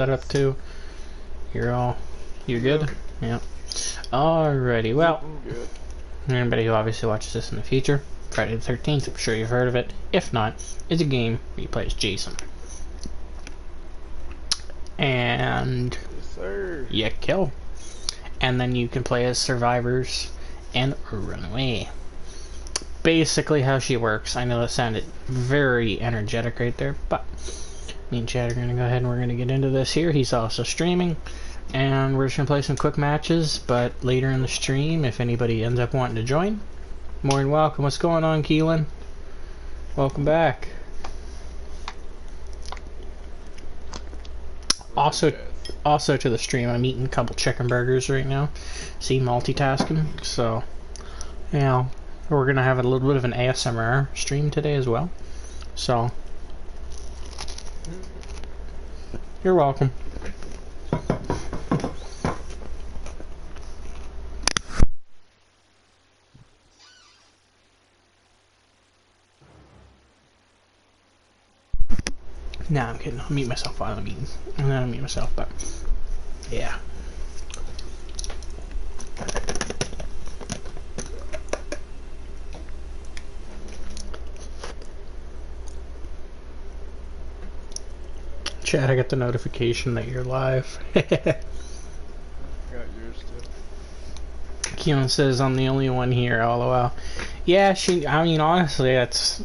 that up too. You're good? Yeah. Alrighty, well, anybody who obviously watches this in the future, Friday the 13th, I'm sure you've heard of it. If not, it's a game where you play as Jason. And you kill. And then you can play as survivors and run away. Basically how she works. I know that sounded very energetic right there, but me and Chad are going to go ahead and we're going to get into this here. He's also streaming, and we're just going to play some quick matches, but later in the stream, if anybody ends up wanting to join, more than welcome. What's going on, Keelan? Welcome back. Also to the stream, I'm eating a couple chicken burgers right now. See, multitasking. So, yeah, we're going to have a little bit of an ASMR stream today as well. So, you're welcome. Nah, I'm kidding. I'll mute myself while I'm eating. And then I'll mute myself, but yeah. Chad, I got the notification that you're live. Got yours too. Keelan says I'm the only one here, lol. Yeah, I mean, honestly, that's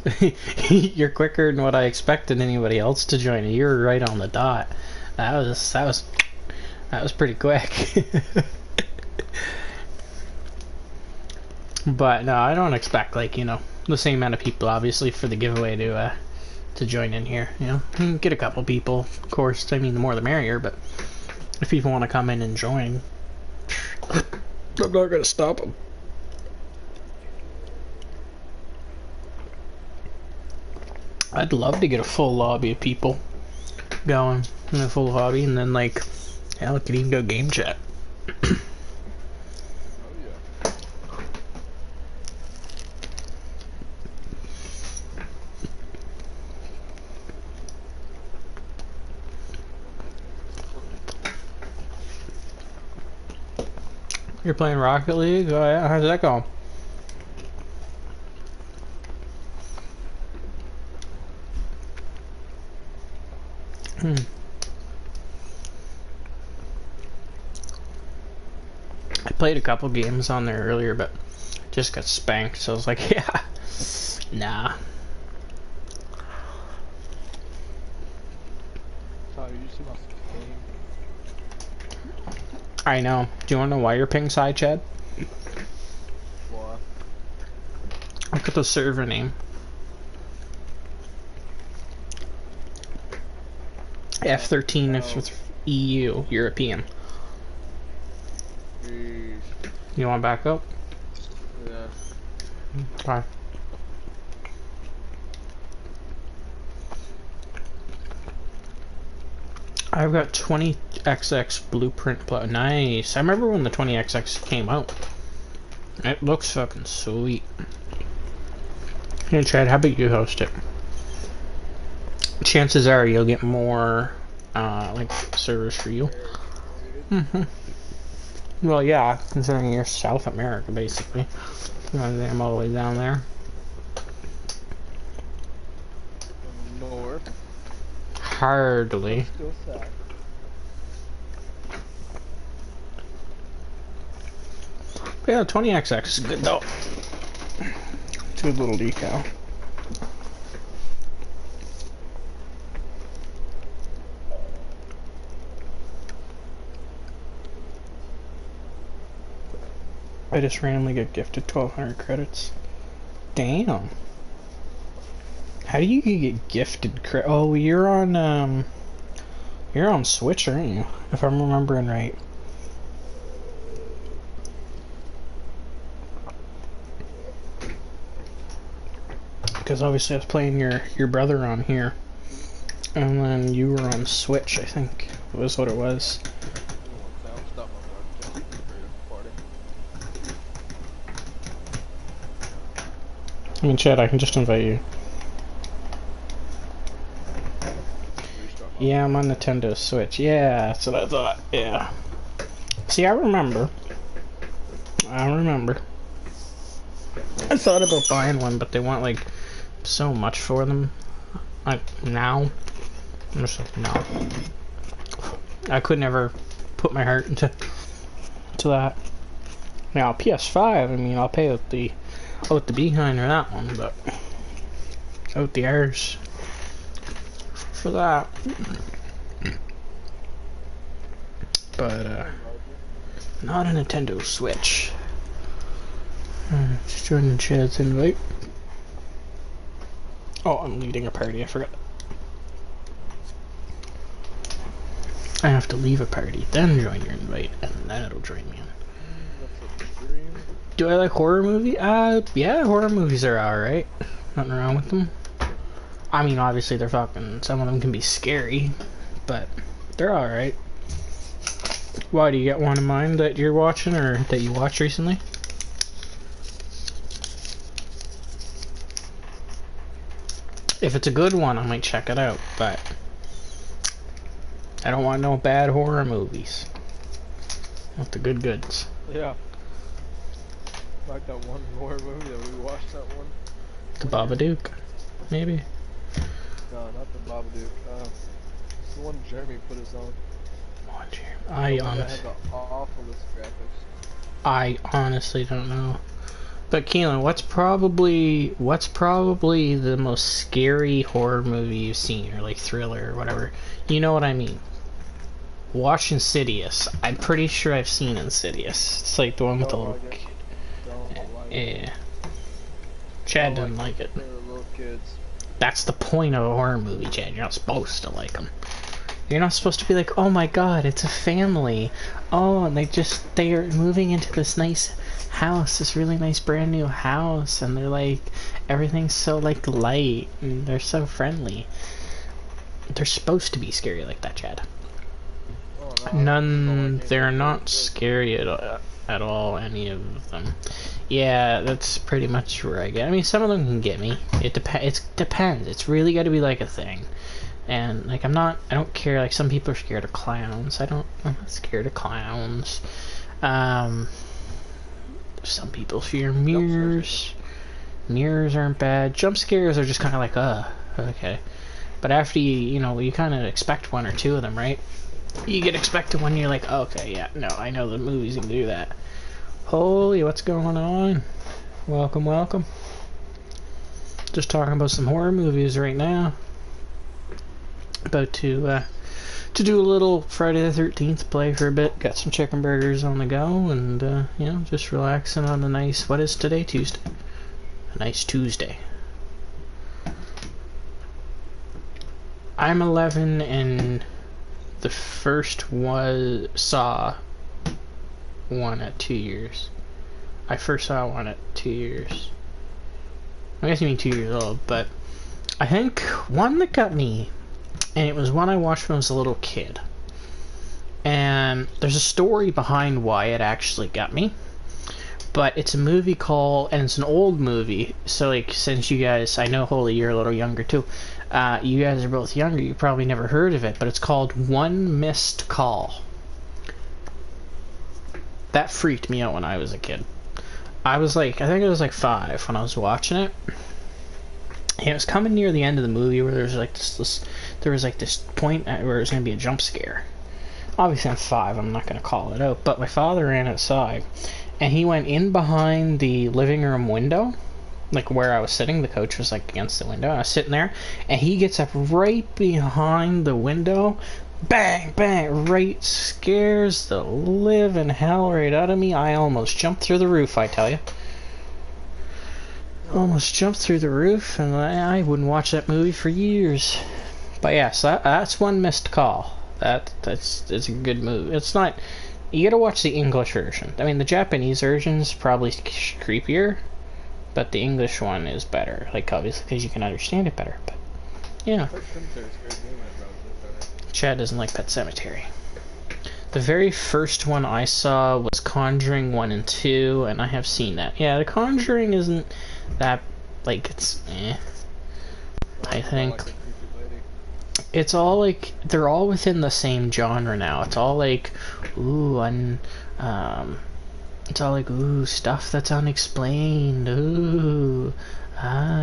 you're quicker than what I expected anybody else to join. You were right on the dot. That was pretty quick. But no, I don't expect, like, you know, the same amount of people obviously for the giveaway to join in here. You know, get a couple people, of course. I mean, the more the merrier. But if people want to come in and join, I'm not gonna stop them. I'd love to get a full lobby of people going in a full lobby, and then, like, hell, it could even go game chat. Oh yeah. You're playing Rocket League? Oh yeah, how's that going? I played a couple games on there earlier, but just got spanked, so I was like, yeah, nah. I know. Do you want to know why your ping's high, Chad? What? Look at the server name. F13 is with EU, European. Jeez. You want to back up? Yeah. Okay. I've got 20XX blueprint. Nice. I remember when the 20XX came out. It looks fucking sweet. Hey Chad, how about you host it? Chances are you'll get more like servers for you. Well, yeah, considering you're South America, basically. I'm all the way down there. North. Hardly. Still south. Yeah, 20XX is good though. It's a good little decal. I just randomly get gifted 1,200 credits. Damn. How do you get gifted credit? Oh, you're on Switch, aren't you? If I'm remembering right. Because obviously I was playing your brother on here, and then you were on Switch, I think was what it was. I mean, Chad, I can just invite you. Yeah, I'm on Nintendo Switch. Yeah, that's what I thought. Yeah. See, I remember. I thought about buying one, but they want like so much for them. Like now, I'm just like no. I could never put my heart into that. Now PS5, I mean, I'll pay out the behind or that one, but out the R's for that. But not a Nintendo Switch. Just joining Chad's invite. Oh, I'm leading a party, I forgot. I have to leave a party, then join your invite, and then it'll join me in. Do I like horror movie? Yeah, horror movies are alright. Nothing wrong with them. I mean, obviously they're fucking, some of them can be scary, but they're alright. Why, do you get one in mind that you're watching, or that you watched recently? If it's a good one, I might check it out, but I don't want no bad horror movies. I want the good goods. Yeah. Like that one horror movie that we watched, that one. The Babadook, maybe? No, not the Babadook. The one Jeremy put us on. I honestly don't know. But Keelan, what's probably the most scary horror movie you've seen, or like thriller or whatever? You know what I mean. Watch Insidious. I'm pretty sure I've seen Insidious. It's like the one with the little kid. Yeah. Chad didn't like it. Little kids. That's the point of a horror movie, Chad. You're not supposed to like them. You're not supposed to be like, oh my god, it's a family. Oh, and they are moving into this nice house, this really nice brand new house, and they're like, everything's so like light, and they're so friendly. They're supposed to be scary like that, Chad. Oh, no. They're not scary at all, any of them. Yeah, that's pretty much where I get. I mean, some of them can get me. It depends. It's really got to be like a thing. And like I don't care. Like some people are scared of clowns. I'm not scared of clowns. Some people fear mirrors. Mirrors aren't bad. Jump scares are just kind of like, okay. But after you kind of expect one or two of them, right? You get expected one, you're like, okay, yeah, no, I know the movie's gonna do that. Holy, what's going on? Welcome, welcome. Just talking about some horror movies right now. About to do a little Friday the 13th play for a bit. Got some chicken burgers on the go, and just relaxing on a nice, what is today? Tuesday. A nice Tuesday. I'm 11, and the first saw one at 2 years. I first saw one at 2 years. I guess you mean 2 years old, but I think one that got me, and it was one I watched when I was a little kid. And there's a story behind why it actually got me. But it's a movie called, and it's an old movie, so like, since you guys, I know, Holy, you're a little younger too. You guys are both younger, you probably never heard of it, but it's called One Missed Call. That freaked me out when I was a kid. I think I was like 5 when I was watching it. And it was coming near the end of the movie where there was like this point where it was going to be a jump scare. Obviously I'm 5, I'm not going to call it out, but my father ran outside, and he went in behind the living room window, like where I was sitting. The couch was like against the window. I was sitting there, and he gets up right behind the window, bang, bang, right, scares the living hell right out of me. I almost jumped through the roof, I tell you. Almost jumped through the roof, and I wouldn't watch that movie for years. But yes, that's One Missed Call. It's a good movie. It's not. You gotta watch the English version. I mean, the Japanese version's probably creepier, but the English one is better. Like, obviously, because you can understand it better. But yeah. Chad doesn't like Pet Sematary. The very first one I saw was Conjuring 1 and 2, and I have seen that. Yeah, The Conjuring isn't that, like, it's I think it's all like they're all within the same genre now. It's all like, ooh, it's all like, ooh, stuff that's unexplained. Ooh,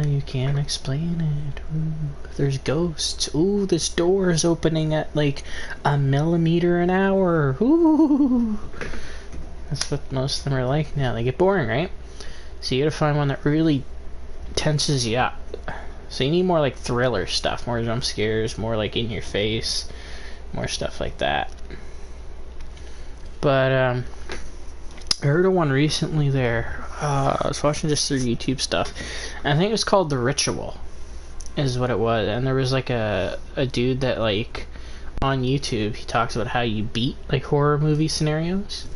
you can't explain it. Ooh, there's ghosts. Ooh, this door is opening at like a millimeter an hour. Ooh, that's what most of them are like now. They get boring, right? So you gotta find one that really tenses you up. So you need more like thriller stuff, more jump scares, more like in your face, more stuff like that. But I heard of one recently there. I was watching just through YouTube stuff, and I think it was called The Ritual, is what it was. And there was like a dude that like on YouTube, he talks about how you beat like horror movie scenarios,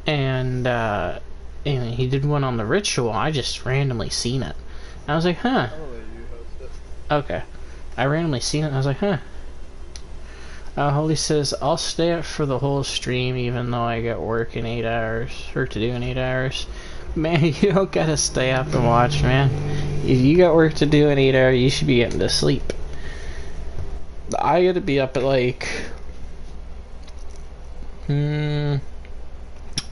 and he did one on The Ritual. I just randomly seen it. I was like, huh. Okay. I randomly seen it and I was like, huh. Holy says, I'll stay up for the whole stream even though I got work in 8 hours. Work to do in 8 hours. Man, you don't gotta stay up and watch, man. If you got work to do in 8 hours, you should be getting to sleep. I gotta be up at like 10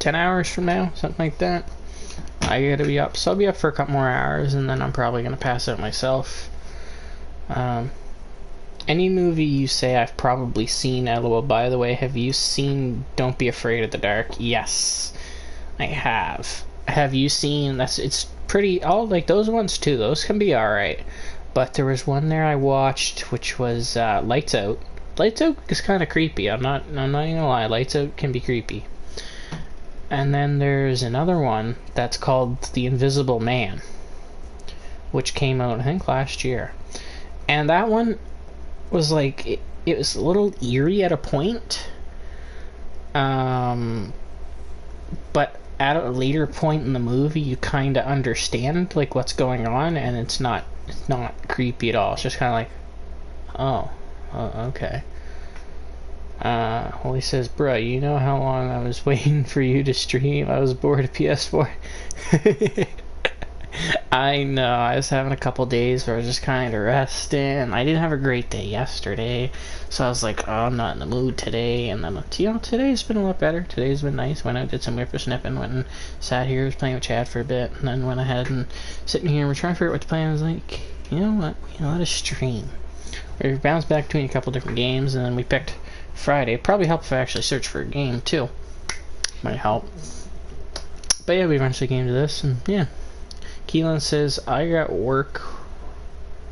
hours from now, something like that. I gotta be up, so I'll be up for a couple more hours and then I'm probably gonna pass out myself. Any movie you say I've probably seen, LOL. By the way, have you seen Don't Be Afraid of the Dark? Yes, I have. Have you seen, it's pretty, all like those ones too, those can be alright. But there was one there I watched which was Lights Out. Lights Out is kind of creepy, I'm not even gonna lie, Lights Out can be creepy. And then there's another one that's called The Invisible Man, which came out I think last year. And that one was like, it was a little eerie at a point. But at a later point in the movie, you kind of understand like what's going on, and it's not creepy at all. It's just kind of like, oh, okay. Holy says, bruh, you know how long I was waiting for you to stream? I was bored of PS4. I know, I was having a couple days where I was just kind of resting. I didn't have a great day yesterday, so I was like, oh, I'm not in the mood today. And then, you know, today's been a lot better. Today's been nice. Went out, did some whippersnipping, went and sat here, was playing with Chad for a bit, and then went ahead and sitting here and we're trying to figure out what to play. I was like, you know what, let us stream. We bounced back between a couple different games, and then we picked Friday. It'd probably help if I actually search for a game, too. Might help. But yeah, we eventually came to this, and yeah. Keelan says, I got work,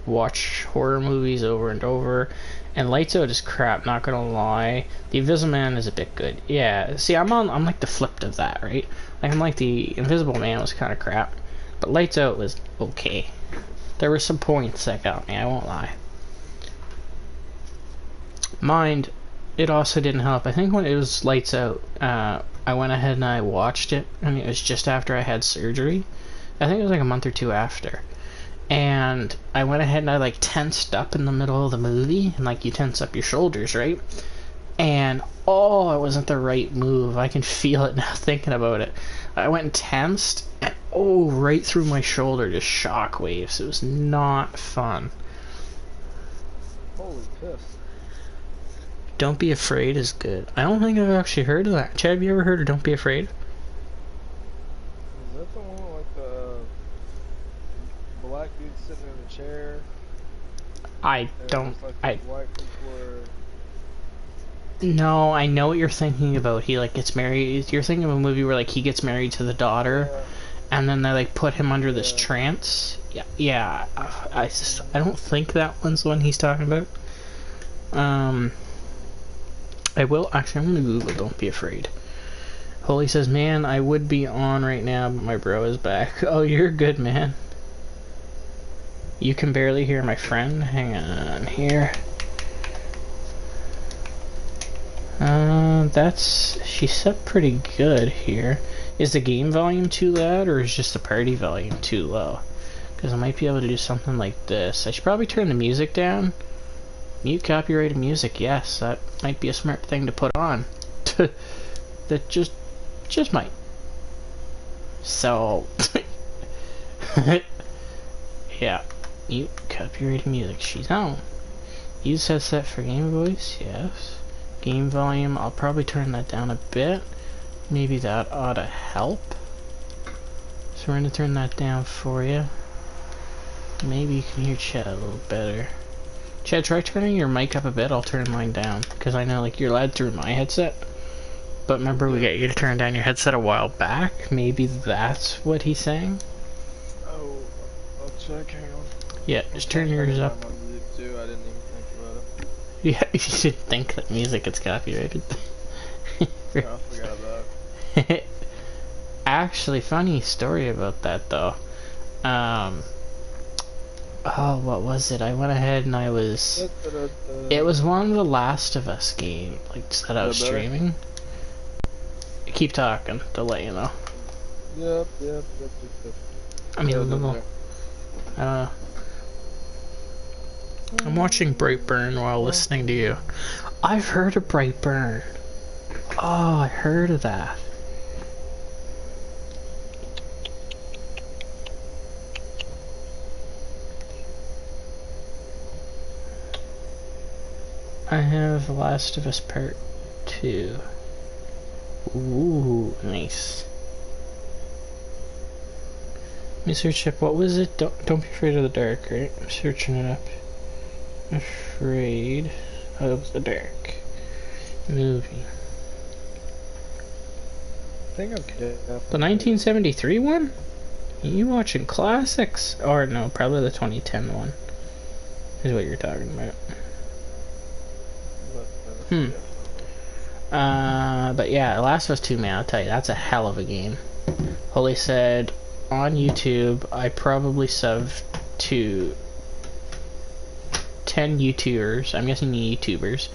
watch horror movies over and over, and Lights Out is crap, not gonna lie. The Invisible Man is a bit good. Yeah, see, I'm like the flip of that, right? Like, I'm like the Invisible Man was kind of crap, but Lights Out was okay. There were some points that got me, I won't lie. Mind, it also didn't help. I think when it was Lights Out, I went ahead and I watched it, and it was just after I had surgery. I think it was like a month or two after. And I went ahead and I like tensed up in the middle of the movie, and like you tense up your shoulders, right? And oh, it wasn't the right move. I can feel it now thinking about it. I went and tensed, and oh, right through my shoulder, just shockwaves. It was not fun. Holy piss. Don't Be Afraid is good. I don't think I've actually heard of that. Chad, have you ever heard of Don't Be Afraid? Is that the one with the black dude sitting in a chair? I don't. Like white people are... No, I know what you're thinking about. He like gets married. You're thinking of a movie where like he gets married to the daughter, Yeah. and then they like put him under this trance. Yeah. I don't think that one's the one he's talking about. I will actually. I'm gonna Google Don't Be Afraid. Holy says, man, I would be on right now, but my bro is back. Oh, you're good, man. You can barely hear my friend. Hang on here. She's set pretty good here. Is the game volume too loud, or is just the party volume too low? Because I might be able to do something like this. I should probably turn the music down. Mute copyrighted music, yes, that might be a smart thing to put on. That just might. So, yeah, mute copyrighted music. She's on. Use headset for game voice, yes. Game volume, I'll probably turn that down a bit. Maybe that ought to help. So we're gonna turn that down for you. Maybe you can hear Chad a little better. Chad, try turning your mic up a bit, I'll turn mine down. Because I know like you're loud through my headset. But remember we got you to turn down your headset a while back? Maybe that's what he's saying? Oh, I'll check, hang on. Yeah, just turn yours up. Too. I didn't even think about it. Yeah, you should think that music is copyrighted. I forgot about it. Actually, funny story about that though. Oh, what was it? I went ahead and I was... It was one of the Last of Us game, like, that I was streaming. Keep talking, to let you know. Yep. I mean, a little... I don't know. I'm watching Brightburn while listening to you. I've heard of Brightburn. Oh, I heard of that. I have The Last of Us Part 2. Ooh, nice. Let me search up, what was it? Don't be afraid of the dark, right? I'm searching it up. Afraid of the dark. Movie. I think I'm good. The 1973 one? You watching classics? Or no, probably the 2010 one. Is what you're talking about. But yeah, Last of Us 2, man, I'll tell you, that's a hell of a game. Holy said, on YouTube, I probably subbed to 10 YouTubers, I'm guessing YouTubers,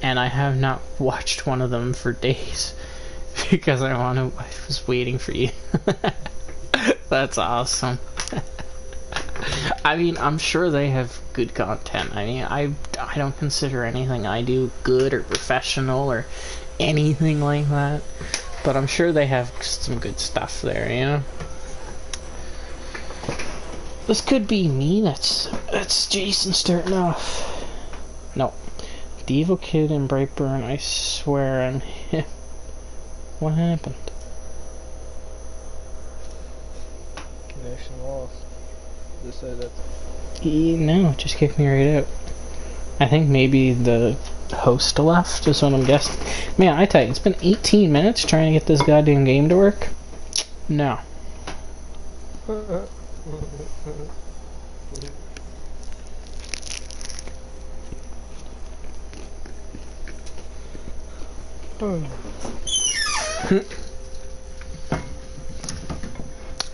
and I have not watched one of them for days, because I was waiting for you. That's awesome. I mean, I'm sure they have good content. I mean, I don't consider anything I do good or professional or anything like that. But I'm sure they have some good stuff there, you know? This could be me, that's Jason starting off. No. The evil kid in Brightburn, I swear I'm him. What happened? Connection lost. Just say that. No, just kicked me right out. I think maybe the host left, is what I'm guessing. Man, I tell you, it's been 18 minutes trying to get this goddamn game to work. No.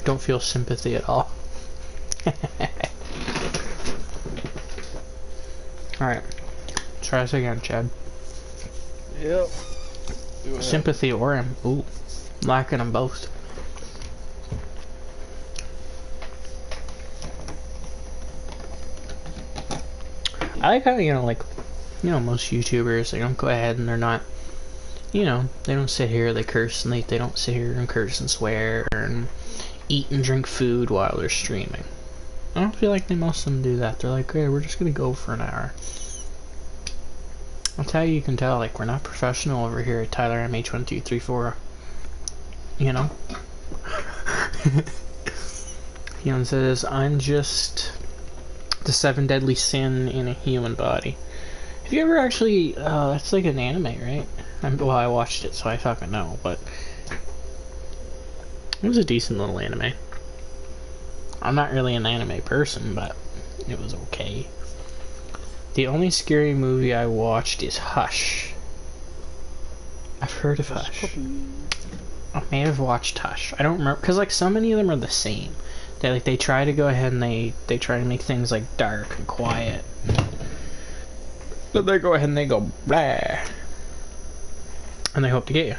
Don't feel sympathy at all. Alright. Try this again, Chad. Yep. Sympathy or him. Ooh. Lacking them both. I like how, most YouTubers, they don't go ahead and they're not, they don't sit here, they curse, and they don't sit here and curse and swear and eat and drink food while they're streaming. I don't feel like most of them do that. They're like, hey, we're just gonna go for an hour. That's how you can tell, like, we're not professional over here at Tyler MH1234. You know? He says, I'm just the 7 deadly sin in a human body. Have you ever actually, that's like an anime, right? Well, I watched it, so I fucking know, but it was a decent little anime. I'm not really an anime person, but it was okay. The only scary movie I watched is Hush. I've heard of Hush. I may have watched Hush. I don't remember, because like so many of them are the same. They try to go ahead and they try to make things like dark and quiet. But they go ahead and they go blah. And they hope to get you.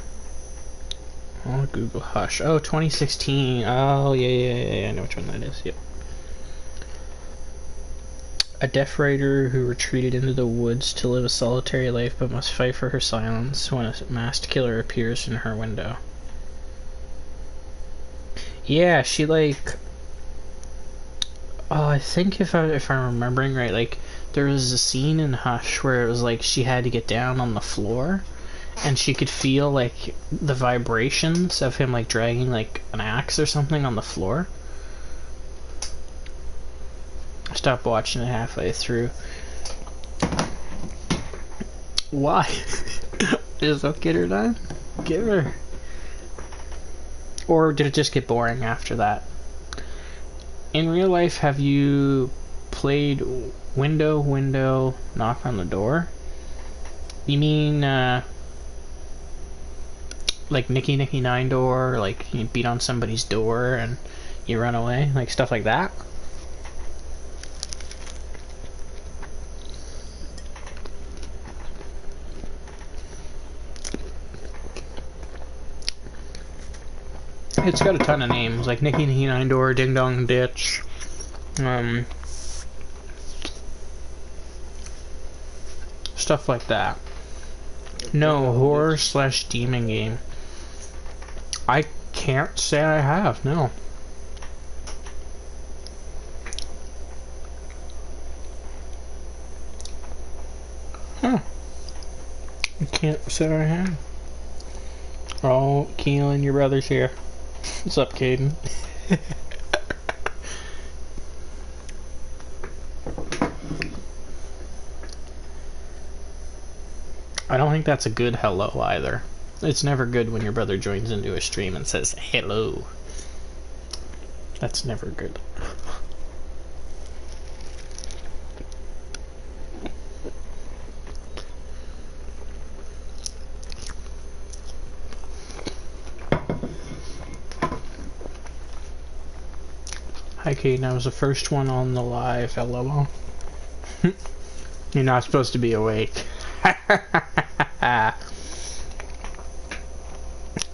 Oh, Google Hush. Oh, 2016. Oh, yeah. I know which one that is. Yep. A deaf writer who retreated into the woods to live a solitary life but must fight for her silence when a masked killer appears in her window. Yeah, she like... Oh, I think if I'm remembering right, like, there was a scene in Hush where it was like she had to get down on the floor, and she could feel like the vibrations of him like dragging like an axe or something on the floor. I stopped watching it halfway through. Why? Is that get her done? Give her. Or did it just get boring after that? In real life, have you played window, knock on the door? You mean, like Nicky 9 door, like you beat on somebody's door and you run away? Like stuff like that? It's got a ton of names, like Nicky 9 door, Ding Dong Ditch, stuff like that. No, horror / demon game. I can't say I have, no. Huh. I can't say I have. Oh, Keelan, your brother's here. What's up, Caden? I don't think that's a good hello either. It's never good when your brother joins into a stream and says hello. That's never good. Hi, Caden. I was the first one on the live. LOL. You're not supposed to be awake.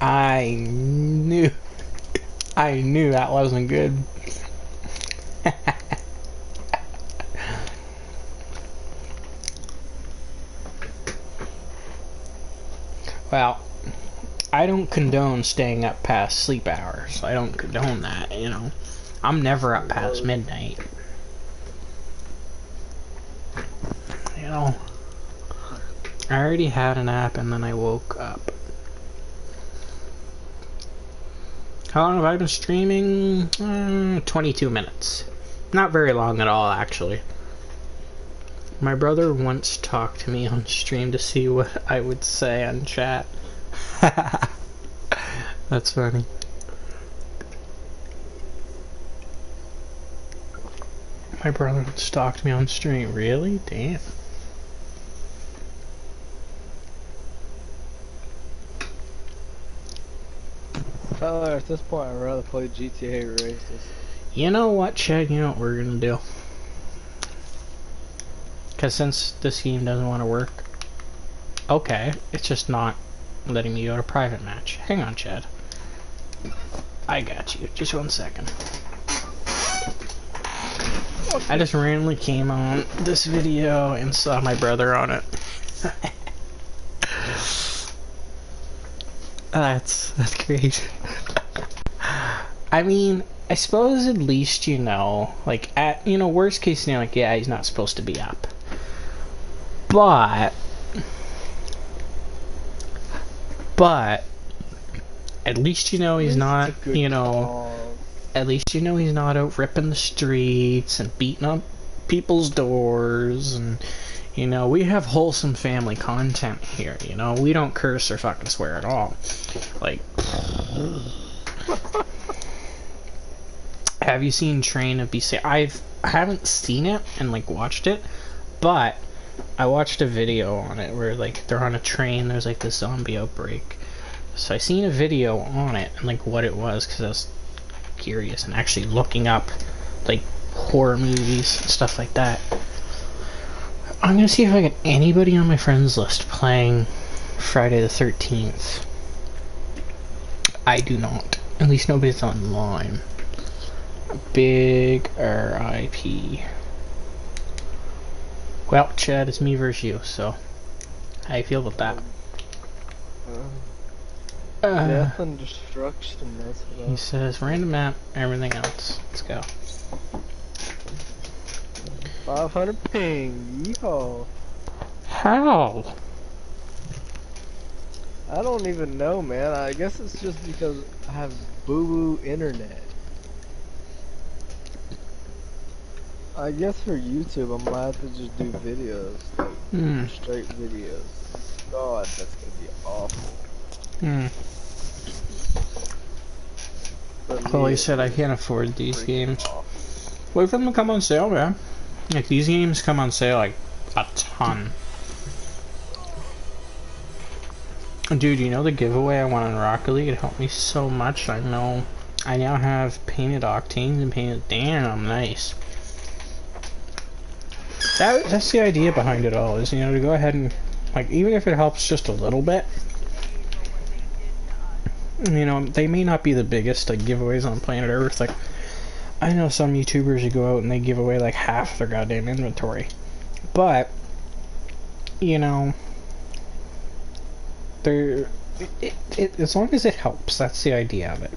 I knew that wasn't good. Well, I don't condone staying up past sleep hours. I don't condone that, you know. I'm never up past midnight. You know, I already had a nap and then I woke up. How long have I been streaming? 22 minutes. Not very long at all, actually. My brother once talked to me on stream to see what I would say on chat. That's funny. My brother stalked me on stream. Really? Damn. Tyler, at this point, I'd rather play GTA Races. You know what, Chad? You know what we're gonna do? Because since this game doesn't want to work... Okay, it's just not letting me go to private match. Hang on, Chad. I got you. Just 1 second. I just randomly came on this video and saw my brother on it. That's great. I mean, I suppose at least you know, like, you know, worst case scenario, like, yeah, he's not supposed to be up. But at least you know he's not, you know, at least you know he's not out ripping the streets and beating up people's doors, and, you know, we have wholesome family content here, you know, we don't curse or fucking swear at all. Like, have you seen Train of BC? I haven't seen it and, like, watched it, but I watched a video on it where, like, they're on a train, there's, like, this zombie outbreak. So I seen a video on it and, like, what it was, because I was curious and actually looking up, like, horror movies and stuff like that. I'm gonna see if I get anybody on my friends list playing Friday the 13th. I do not. At least nobody's online. Big R.I.P. Well, Chad, it's me versus you, so how you feel about that? Death and destruction, that's what he says, random map, everything else. Let's go. 500 ping. Yeehaw. How? I don't even know, man. I guess it's just because I have boo-boo internet. I guess for YouTube, I'm gonna have to just do videos, like Hmm. straight videos. God, that's gonna be awful. Hmm. For Well, me, I at said I least, can't afford these freaking games. awful. Wait for them to come on sale, man. Like, these games come on sale, like, a ton. Dude, you know the giveaway I won on Rocket League? It helped me so much. I know I now have painted octanes and painted... Damn, nice. That's the idea behind it all, is, you know, to go ahead and, like, even if it helps just a little bit, you know, they may not be the biggest, like, giveaways on planet Earth. Like, I know some YouTubers who go out and they give away, like, half their goddamn inventory. But, you know, they're... as long as it helps, that's the idea of it.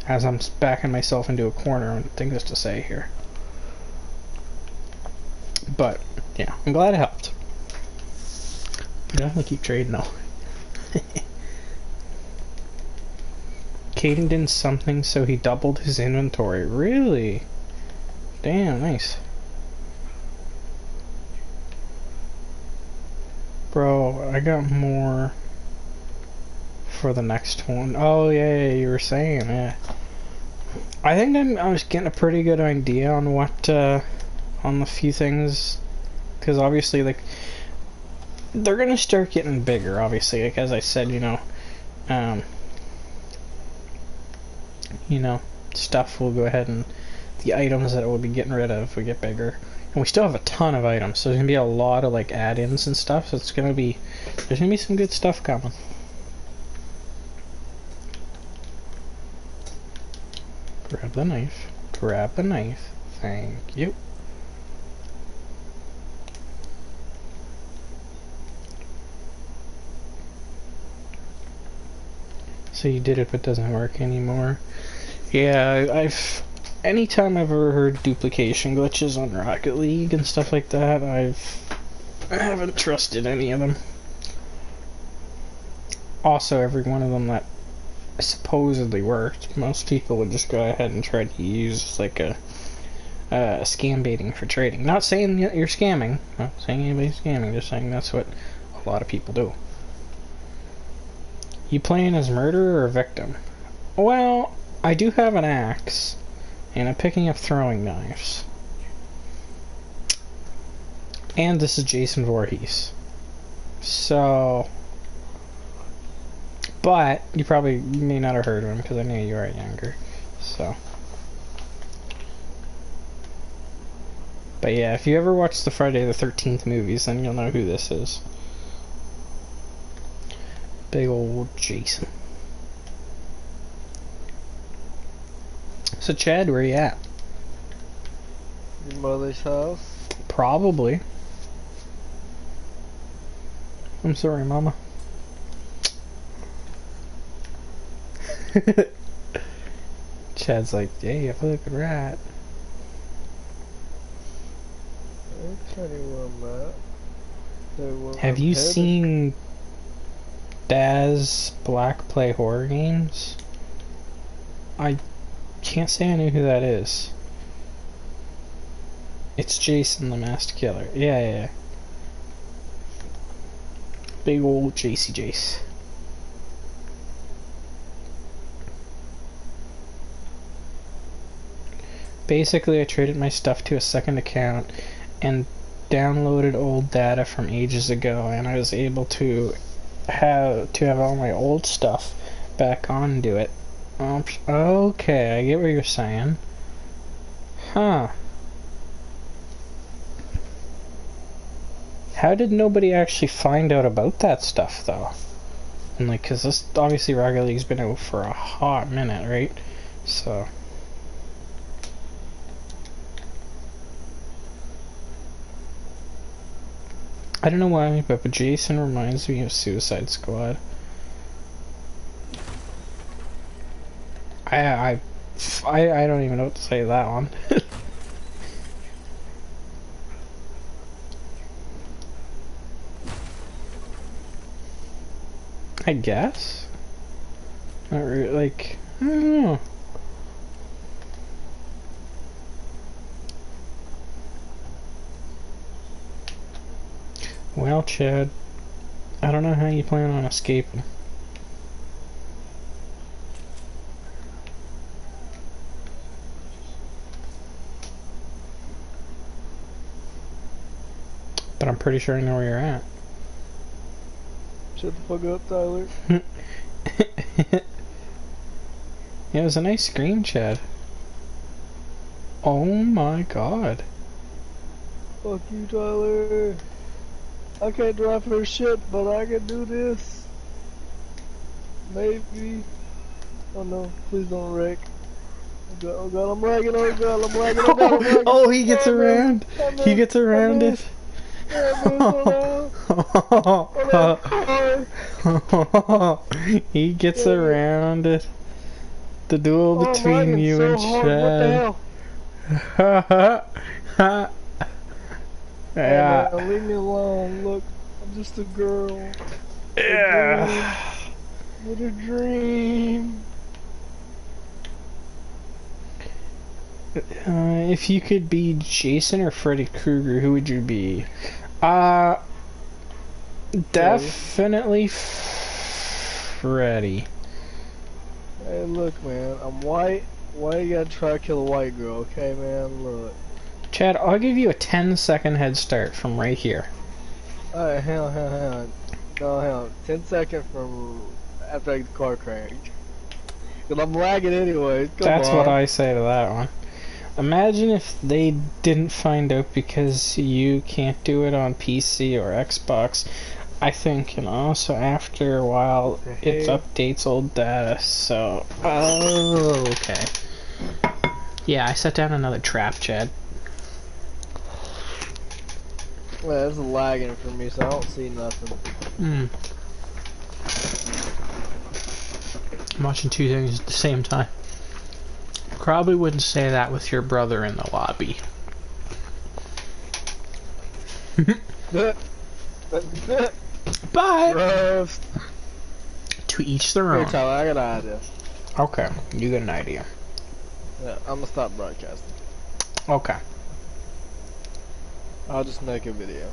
As I'm backing myself into a corner on things to say here. But, yeah, I'm glad it helped. Definitely keep trading though. Caden did something so he doubled his inventory. Really? Damn, nice. Bro, I got more for the next one. Oh, yeah, you were saying, yeah. I think I was getting a pretty good idea on what, on the few things. Because obviously, like, they're gonna start getting bigger, obviously. Like, as I said, you know, stuff will go ahead and the items that we'll be getting rid of will get bigger. And we still have a ton of items, so there's gonna be a lot of like add-ins and stuff. So it's gonna be, there's gonna be some good stuff coming. Grab the knife. Grab the knife. Thank you. So you did it, but it doesn't work anymore. Yeah, anytime I've ever heard duplication glitches on Rocket League and stuff like that, I haven't trusted any of them. Also, every one of them that supposedly worked, most people would just go ahead and try to use like a scam baiting for trading. Not saying you're scamming, not saying anybody's scamming, just saying that's what a lot of people do. You playing as murderer or victim? Well, I do have an axe, and I'm picking up throwing knives. And this is Jason Voorhees. So... But, you probably may not have heard of him, because I knew you were younger. So... But yeah, if you ever watch the Friday the 13th movies, then you'll know who this is. Big old Jason. So Chad, where you at? Your mother's house? Probably. I'm sorry, Mama. Chad's like, hey, I feel like a rat. Have you seen Daz Black play horror games? I can't say I knew who that is. It's Jason the Masked Killer. Yeah. Big old JC Jace. Basically, I traded my stuff to a second account and downloaded old data from ages ago, and I was able to have all my old stuff back onto it. Okay, I get what you're saying. Huh. How did nobody actually find out about that stuff, though? And like, cause this, obviously Rocket League's been out for a hot minute, right? So... I don't know why, but Jason reminds me of Suicide Squad. I don't even know what to say to that one. I guess. Not really, like, I don't know. Well, Chad, I don't know how you plan on escaping. But I'm pretty sure I know where you're at. Shut the fuck up, Tyler. It was a nice screen, Chad. Oh my god. Fuck you, Tyler. I can't drive for shit, but I can do this. Maybe. Oh no, please don't wreck. Oh god, I'm lagging, oh god, I'm lagging, oh god, I'm lagging. Oh, he gets around. He gets around it. He gets around it. The duel between you and Chad. Yeah. Man, leave me alone. Look, I'm just a girl. Yeah. What a dream. If you could be Jason or Freddy Krueger, who would you be? Definitely Freddy. Hey, look, man, I'm white. Why you gotta try to kill a white girl, okay, man? Look. Chad, I'll give you a 10-second head start from right here. Alright, hang on. No, hang on. 10 seconds from after I get the car cranked. Cause I'm lagging anyways. That's what I say to that one. Imagine if they didn't find out because you can't do it on PC or Xbox. I think, and also after a while, it updates old data, so... Oh, okay. Yeah, I set down another trap, Chad. Well, there's a lagging for me, so I don't see nothing. I'm watching two things at the same time. Probably wouldn't say that with your brother in the lobby. But Gross. to each their own. Here, Tyler, I got an idea. Okay, you got an idea. Yeah, I'm gonna stop broadcasting. Okay. I'll just make a video.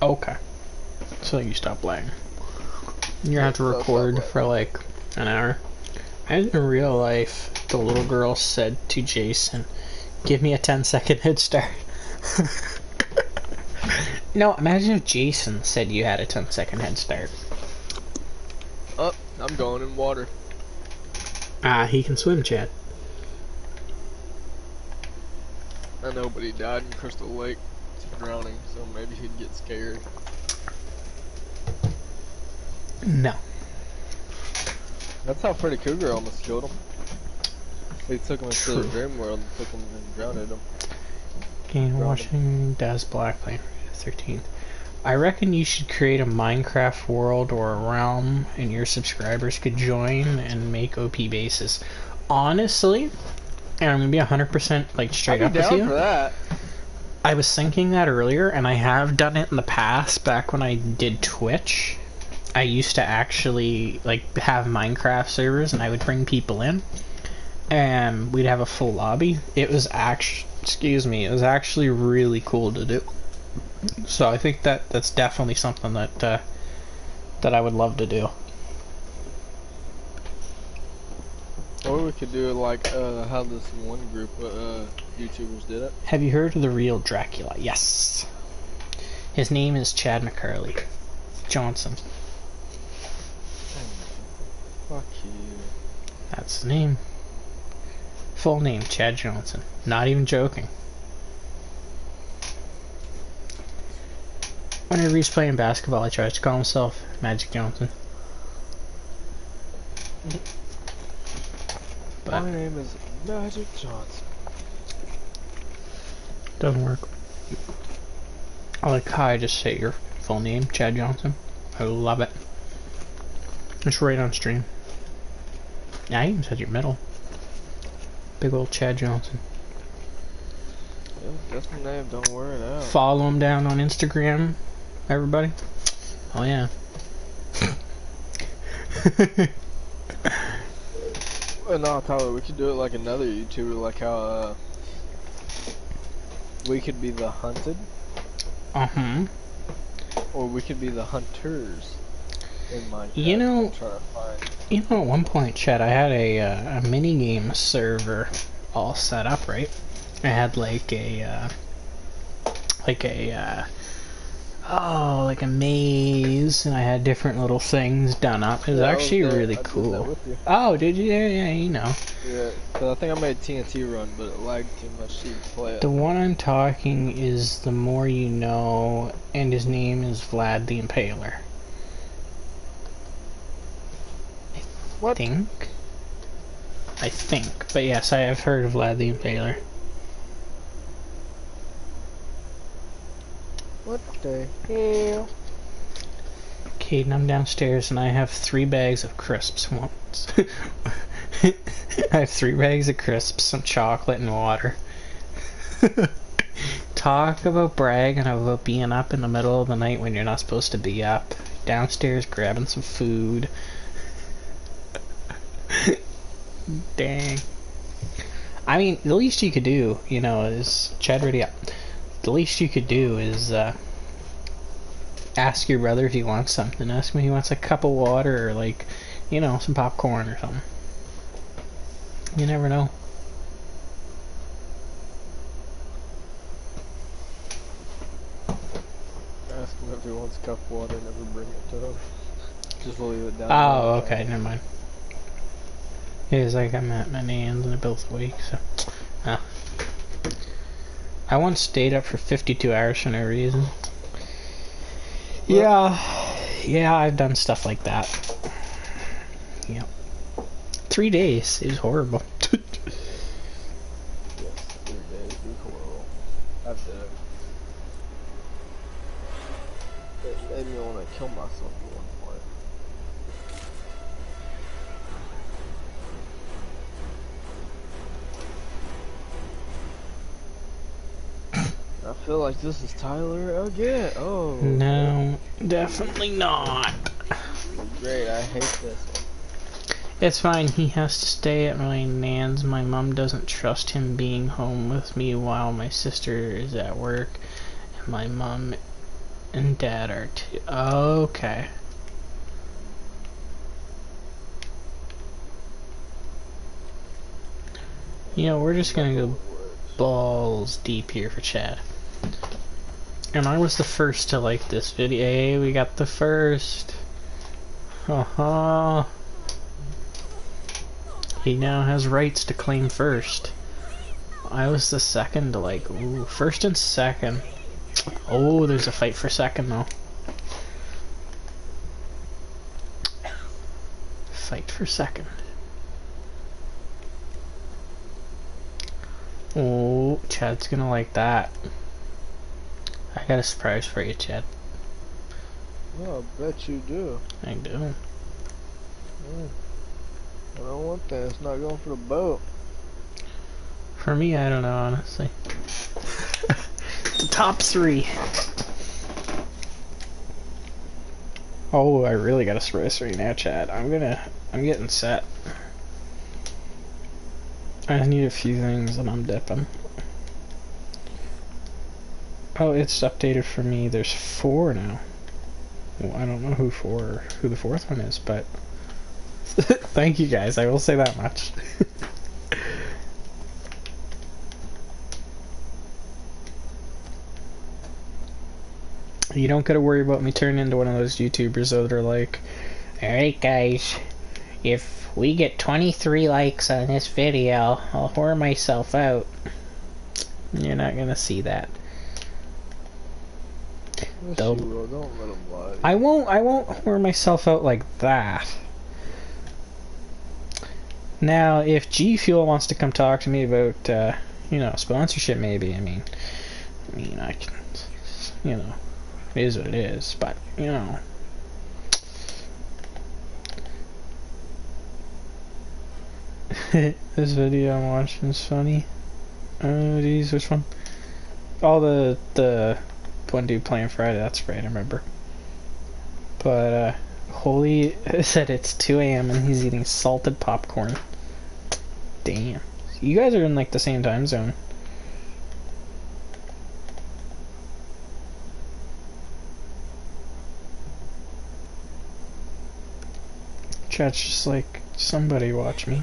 Okay. So you stop lagging. You have to record for like an hour. And in real life, the little girl said to Jason, "Give me a 10-second head start." No, imagine if Jason said you had a 10-second head start. Oh, I'm going in water. He can swim, Chad. I know, but he died in Crystal Lake drowning, so maybe he'd get scared. No. That's how Freddy Krueger almost killed him. They took him into the dream world and took him and drowned him. Again, watching Daz Black playing Friday the 13th. I reckon you should create a Minecraft world or a realm and your subscribers could join and make OP bases. Honestly, and I'm gonna be 100% like straight up with you. For that. I was thinking that earlier, and I have done it in the past, back when I did Twitch. I used to actually like have Minecraft servers and I would bring people in and we'd have a full lobby. It was it was actually really cool to do. So I think that's definitely something that that I would love to do. Or we could do it like how this one group of YouTubers did it. Have you heard of the real Dracula? Yes. His name is Chad McCurley Johnson. Fuck you. That's the name. Full name, Chad Johnson. Not even joking. Whenever he's playing basketball, he tries to call himself Magic Johnson. But my name is Magic Johnson. Doesn't work. I like how I just say your full name, Chad Johnson. I love it. It's right on stream. Yeah, I even said your middle. Big old Chad Johnson. Yeah, that's my name, don't wear it out. Follow him down on Instagram, everybody. Oh yeah. No, Tyler, we could do it like another YouTuber, like how we could be the hunted. Or we could be the hunters in Minecraft. You know, try to find. at one point, Chad, I had a mini game server all set up, right? I had like a maze, and I had different little things done up. It was actually really cool. Oh, did you? Yeah, you know. Yeah, because I think I made TNT run, but it lagged too much to play it. The one I'm talking is The More You Know, and his name is Vlad the Impaler. What? I think. But yes, I have heard of Vlad the Impaler. What the hell? Caden, I'm downstairs and I have 3 bags of crisps once. I have 3 bags of crisps, some chocolate, and water. Talk about bragging about being up in the middle of the night when you're not supposed to be up. Downstairs grabbing some food. Dang. I mean, the least you could do, you know, is... Chad, ready up. The least you could do is, ask your brother if he wants something. Ask him if he wants a cup of water or, like, you know, some popcorn or something. You never know. Ask him if he wants a cup of water, never bring it to him. Just leave it down. Oh, okay, never mind. He's like, I'm at my nan's and they're both awake, so... I once stayed up for 52 hours for no reason. Yeah, I've done stuff like that. Yep. 3 days. It was horrible. Yes, 3 days be horrible. I've done it. It made me want to kill myself at one point. I feel like this is Tyler again. Oh. No, definitely not. Great, I hate this one. It's fine, he has to stay at my nan's. My mom doesn't trust him being home with me while my sister is at work. And my mom and dad are too. Okay. You know, we're just gonna go balls deep here for Chad. And I was the first to like this video. Hey, we got the first. Haha. He now has rights to claim first. I was the second to like, ooh, first and second. Oh, there's a fight for second though. Fight for second. Oh, Chad's gonna like that. I got a surprise for you, Chad. Oh, I bet you do. I do. I don't want that. It's not going for the boat. For me, I don't know, honestly. The top 3. Oh, I really got a surprise right now, Chad. I'm getting set. I just need a few things and I'm dipping. Oh, it's updated for me. There's 4 now. Well, I don't know who the 4th one is, but thank you guys. I will say that much. You don't gotta worry about me turning into one of those YouTubers that are like, alright guys, if we get 23 likes on this video, I'll whore myself out. You're not gonna see that. Yes, you will. Don't let him lie. I won't whore myself out like that. Now, if G Fuel wants to come talk to me about, you know, sponsorship, maybe. I mean, I can, you know, it is what it is. But you know, this video I'm watching is funny. Oh, geez, which one? Oh, the one dude playing Friday. That's right, I remember. But Holy said it's 2 a.m. and he's eating salted popcorn. Damn. You guys are in like the same time zone. Chat's just like, somebody watch me.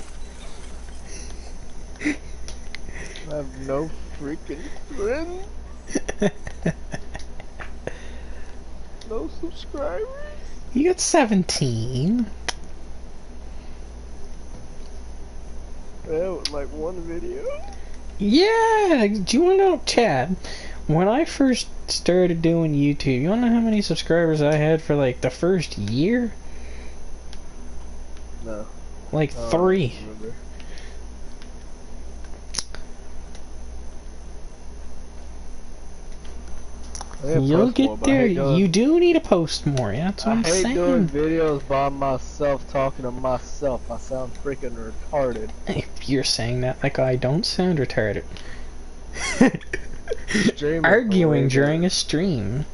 I have no freaking friends. No subscribers. You got 17. Yeah, with like one video. Yeah, do you want to know, Chad? When I first started doing YouTube, you want to know how many subscribers I had for like the first year? No. Like Oh, 3. I don't remember. You'll get there. You do need to post more. Yeah, that's what I'm saying. I hate doing videos by myself, talking to myself. I sound freaking retarded. If you're saying that, like I don't sound retarded. Arguing during a stream.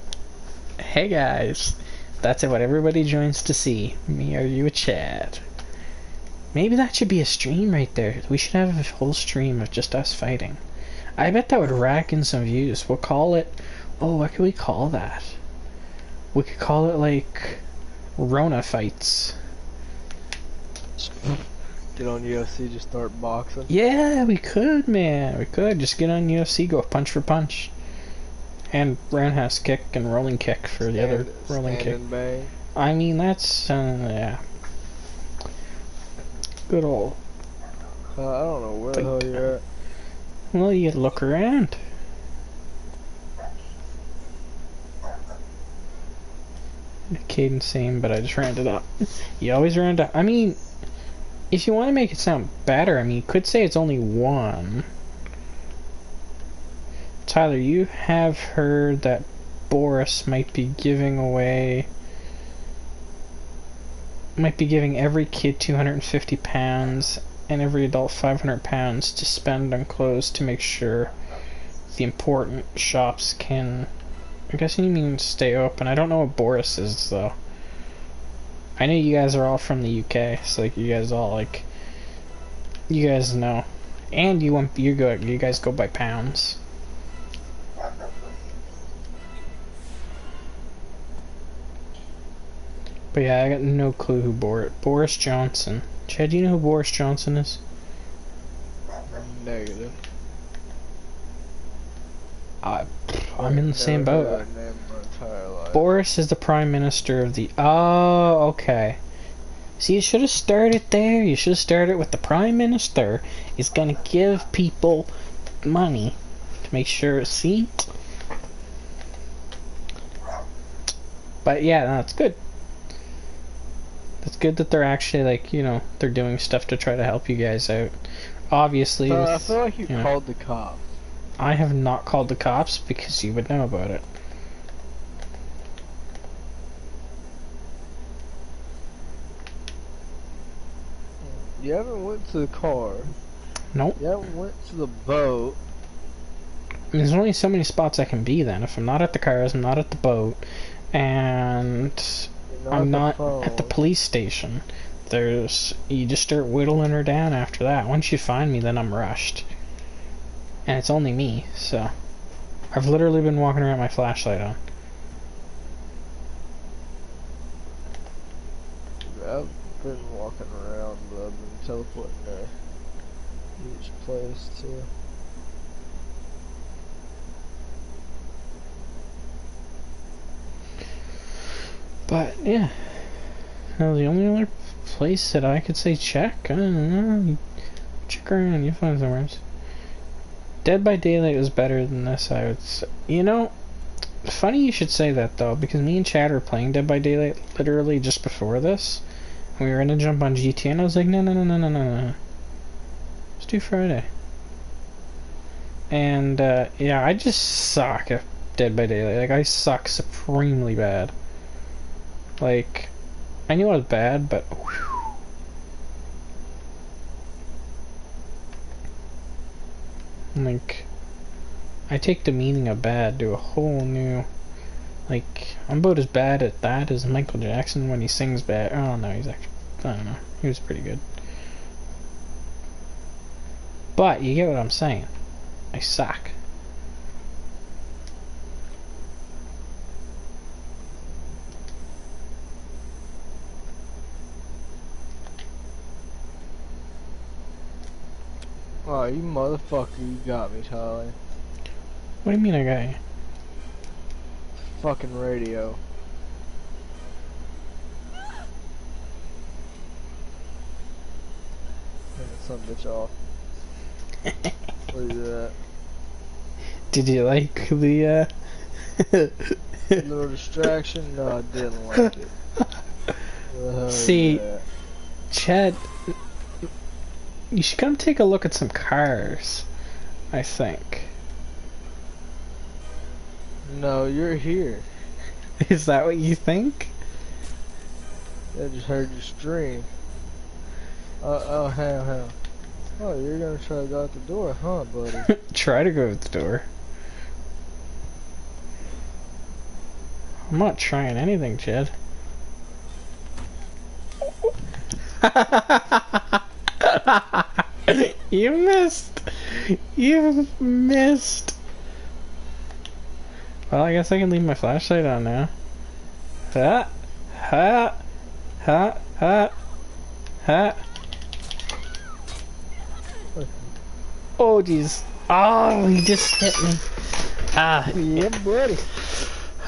Hey guys, that's what everybody joins to see. Me argue with Chad. Maybe that should be a stream right there. We should have a whole stream of just us fighting. I bet that would rack in some views. We'll call it... Oh, what could we call that? We could call it, like... Rona fights. Get on UFC, just start boxing. Yeah, we could, man. We could. Just get on UFC, go punch for punch. And roundhouse kick and rolling kick for the other rolling kick. And bang. I mean, that's... yeah. Good old... I don't know where the hell you're at. Well, you look around. Cadence same, but I just rounded up. You always round up. I mean, if you want to make it sound better, I mean, you could say it's only 1. Tyler, you have heard that Boris might be giving away... Might be giving every kid £250 and every adult £500 to spend on clothes to make sure the important shops can... I guess you mean stay open. I don't know what Boris is, though. I know you guys are all from the UK, so like you guys all like... You guys know. And you guys go by pounds. But yeah, I got no clue who Boris Johnson. Chad, do you know who Boris Johnson is? Negative. I'm in the same boat. Boris is the Prime Minister of the... Oh, okay. See, you should have started there. You should have started with the Prime Minister is going to give people money to make sure... See? But yeah, no, it's good. It's good that they're actually, like, you know, they're doing stuff to try to help you guys out. Obviously... I feel like you called the cops. I have not called the cops because you would know about it. You haven't went to the car. Nope. You haven't went to the boat. There's only so many spots I can be then. If I'm not at the cars, I'm not at the boat, and I'm not at the police station. You just start whittling her down after that. Once you find me, then I'm rushed. And it's only me, so... I've literally been walking around with my flashlight on. I've been walking around, but I've been teleporting to each place, too. But, yeah. Well, the only other place that I could say check, I don't know. Check around, you'll find somewhere else. Dead by Daylight was better than this, I would say. You know, funny you should say that, though, because me and Chad were playing Dead by Daylight literally just before this. We were gonna jump on GTA, and I was like, no. Let's do Friday. And, yeah, I just suck at Dead by Daylight. Like, I suck supremely bad. Like, I knew I was bad, but... Whew. Like, I take the meaning of bad to a whole new Like, I'm about as bad at that as Michael Jackson when he sings bad. Oh no, he's actually, I don't know, he was pretty good. But you get what I'm saying. I suck. Oh, you motherfucker, you got me, Charlie. What do you mean I got you? Fucking radio. Some bitch off. What is that? Did you like the, Little distraction? No, I didn't like it. See, Chad, you should come take a look at some cars, I think. No, you're here. Is that what you think? I just heard your stream. Oh, hell. Oh, you're gonna try to go out the door, huh, buddy? Try to go out the door. I'm not trying anything, Chad. You missed! You missed! Well, I guess I can leave my flashlight on now. Ha! Ha! Ha! Ha! Ha! Oh, jeez. Oh, he just hit me. Ah. Yeah, buddy.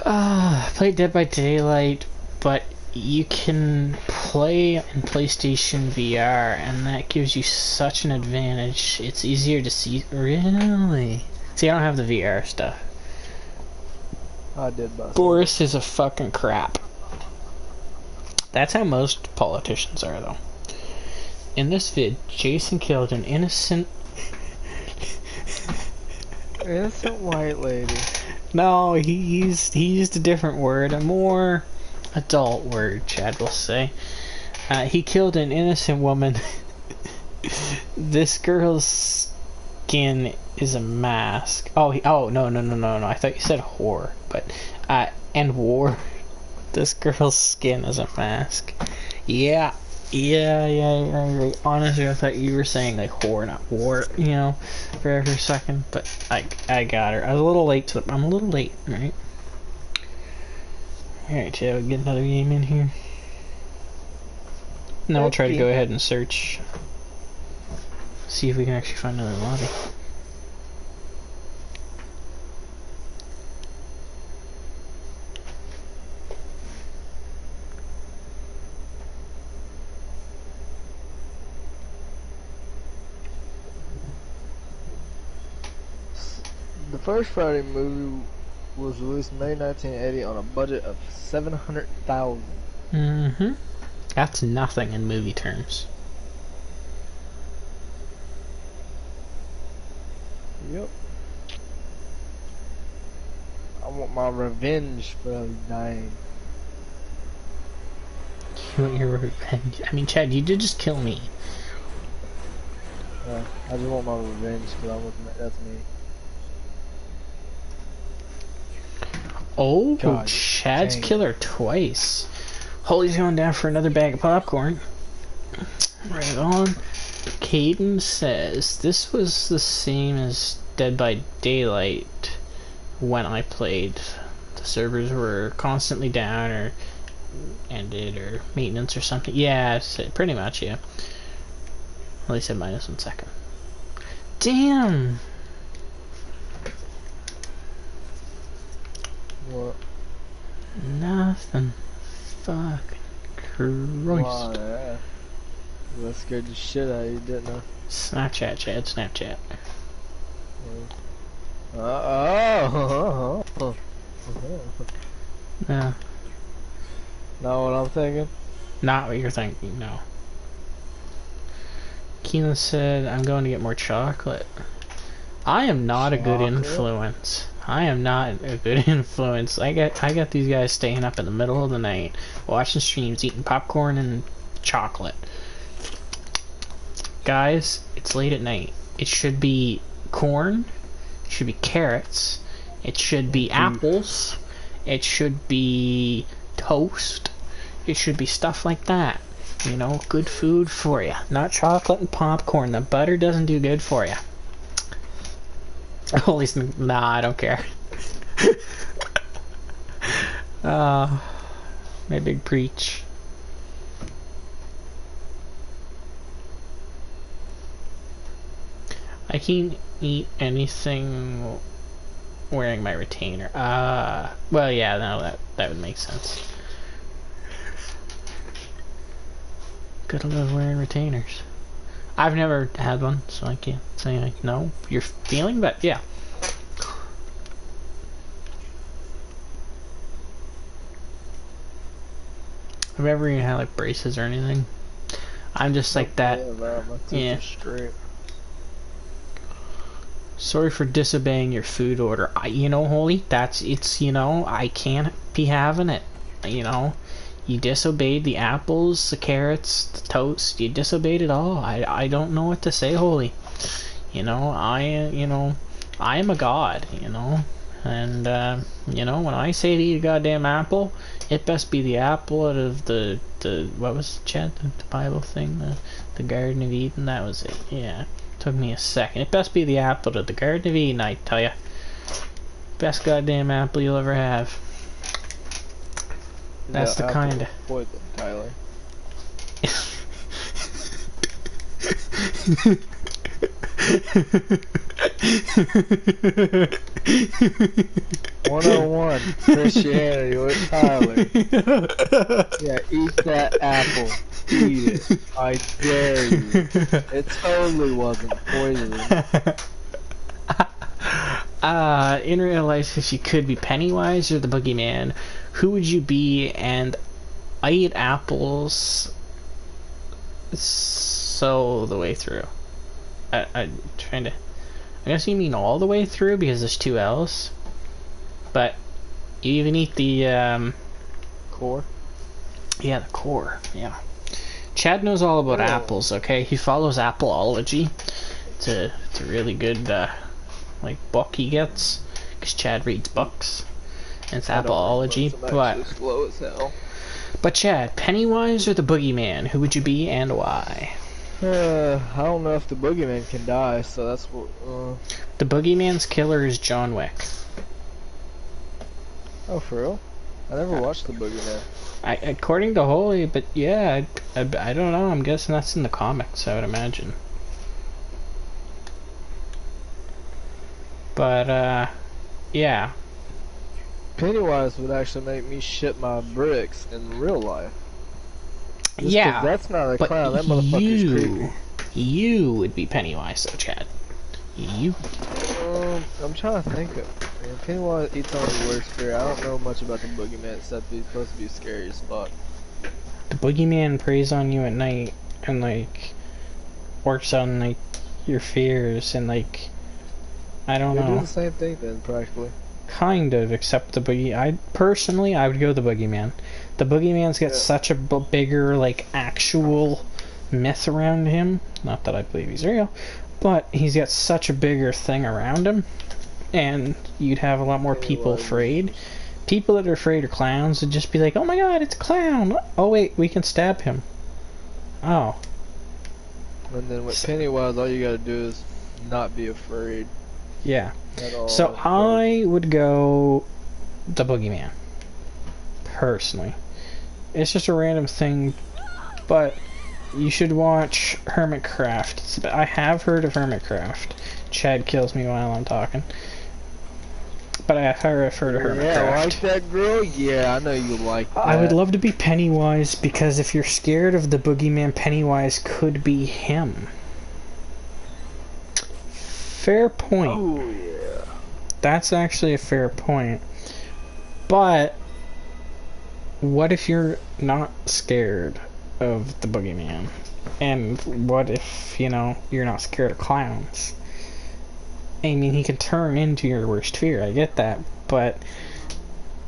Ah, played Dead by Daylight, but you can play in PlayStation VR, and that gives you such an advantage. It's easier to see. Really? See, I don't have the VR stuff. I did bust. Boris is a fucking crap. That's how most politicians are, though. In this vid, Jason killed an innocent white lady. No, he used a different word, a more adult word, Chad will say. He killed an innocent woman. This girl's skin is a mask. Oh, no. I thought you said whore, but and war. This girl's skin is a mask. Yeah. Honestly, I thought you were saying like whore, not war, you know, for every second. But I got her. I was a little late to I'm a little late, right? Alright, shall we get another game in here? Now we'll try to go ahead and search. See if we can actually find another lobby. The first Friday movie was released May 1980 on a budget of $700,000. Mm-hmm. That's nothing in movie terms. Yep. I want my revenge for those dying. You want your revenge? I mean, Chad, you did just kill me. I just want my revenge because that's me. Oh, God, Chad's dang. killer twice. Holly's going down for another bag of popcorn. Right on. Caden says, this was the same as Dead by Daylight when I played. The servers were constantly down or ended or maintenance or something. Yeah, pretty much, yeah. Well, they said minus 1 second. Damn! What? Nothing. Fucking Christ. Wow, yeah. That scared the shit out of you, didn't I? Snapchat, Chad, Snapchat. Oh. No. Know what I'm thinking? Not what you're thinking, no. Keelan said, I'm going to get more chocolate. I am not a good influence. I am not a good influence. I got these guys staying up in the middle of the night, watching streams, eating popcorn and chocolate. Guys, it's late at night. It should be corn. It should be carrots. It should be apples. It should be toast. It should be stuff like that. You know, good food for you. Not chocolate and popcorn. The butter doesn't do good for you. Holy snap. Nah, I don't care. My big preach. I can't eat anything wearing my retainer. Well, yeah, no, that would make sense. Gotta love wearing retainers. I've never had one, so I can't say I know your feeling, but yeah. Have you ever even had like braces or anything? I'm just like that. Yeah. Straight. Sorry for disobeying your food order. You know, Holy, you know, I can't be having it. You know, you disobeyed the apples, the carrots, the toast. You disobeyed it all. I don't know what to say, Holy. You know, I am a god, you know. And, you know, when I say to eat a goddamn apple, it best be the apple out of the what was it, Chad? The Bible thing? The Garden of Eden? That was it, yeah. Took me a second. It best be the apple to the Garden of Eden, I tell ya. Best goddamn apple you'll ever have. That's the kind of poison, Tyler. "101 Christianity with Tyler." Yeah, eat that apple. Eat it. I dare you. It totally wasn't poison. In real life, if you could be Pennywise or the Boogeyman, who would you be? And I eat apples so the way through. I'm trying to... I guess you mean all the way through because there's two L's. But you even eat the Core? Yeah, the core. Yeah. Chad knows all about apples, okay? He follows Appleology. It's a really good like book he gets, because Chad reads books. And it's Appleology, slow as hell. But Chad, Pennywise or the Boogeyman, who would you be and why? I don't know if the Boogeyman can die, so that's what. The Boogeyman's killer is John Wick. Oh, for real? I never watched the Boogeyman. According to Holy, but yeah, I don't know. I'm guessing that's in the comics, I would imagine. But yeah. Pennywise would actually make me shit my bricks in real life. Just yeah, that's not a clown. That motherfucker's creepy. You would be Pennywise, though, Chad. You. I'm trying to think of. Man, Pennywise eats on the worst fear. I don't know much about the Boogeyman except he's supposed to be scary as fuck. The Boogeyman preys on you at night and like works on like your fears and like I don't know. They do the same thing then, practically. Kind of, except the Boogie. I would go the Boogeyman. The Boogeyman's got such a bigger like actual myth around him. Not that I believe he's real, but he's got such a bigger thing around him, and you'd have a lot more people afraid. People that are afraid of clowns would just be like, "Oh my God, it's a clown! Oh wait, we can stab him." Oh. And then with Pennywise, all you gotta do is not be afraid. Yeah. So I would go the Boogeyman. Personally. It's just a random thing, but you should watch Hermitcraft. I have heard of Hermitcraft. Chad kills me while I'm talking. But I've heard of Hermitcraft. Yeah, like that girl? Yeah, I know you like that. I would love to be Pennywise, because if you're scared of the Boogeyman, Pennywise could be him. Fair point. Oh, yeah. That's actually a fair point. But what if you're not scared of the Boogeyman? And what if, you know, you're not scared of clowns? I mean, he can turn into your worst fear, I get that. But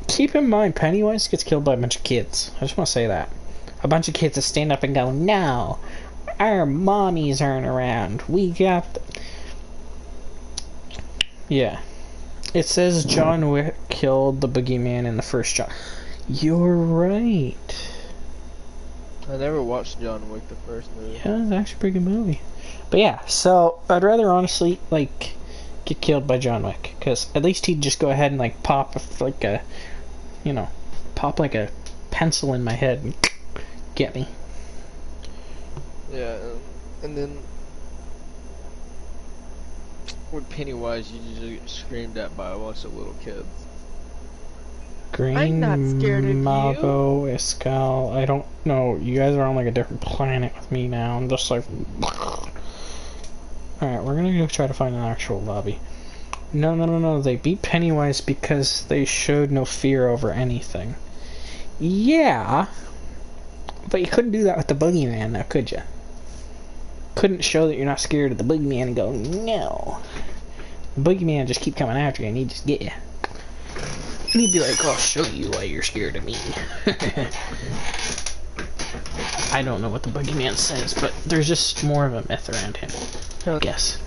keep in mind, Pennywise gets killed by a bunch of kids. I just want to say that. A bunch of kids that stand up and go, "No, our mommies aren't around. We got..." Yeah. It says John Wick killed the boogeyman in the first John. You're right. I never watched John Wick, the first movie. Yeah, it's actually a pretty good movie. But yeah, so I'd rather honestly like get killed by John Wick, because at least he'd just go ahead and like pop like a, you know, pop like a pencil in my head and get me. Yeah, and then with Pennywise, you usually get screamed at by a bunch of little kids. Green I'm not scared of Mavo Escal. I don't know. You guys are on like a different planet with me now. I'm just like. Alright, we're gonna go try to find an actual lobby. No. They beat Pennywise because they showed no fear over anything. Yeah. But you couldn't do that with the boogeyman now, could you? Couldn't show that you're not scared of the boogeyman and go, no. The boogeyman just keep coming after you and he'd just get you. And he'd be like, I'll show you why you're scared of me. I don't know what the boogeyman says, but there's just more of a myth around him. I guess.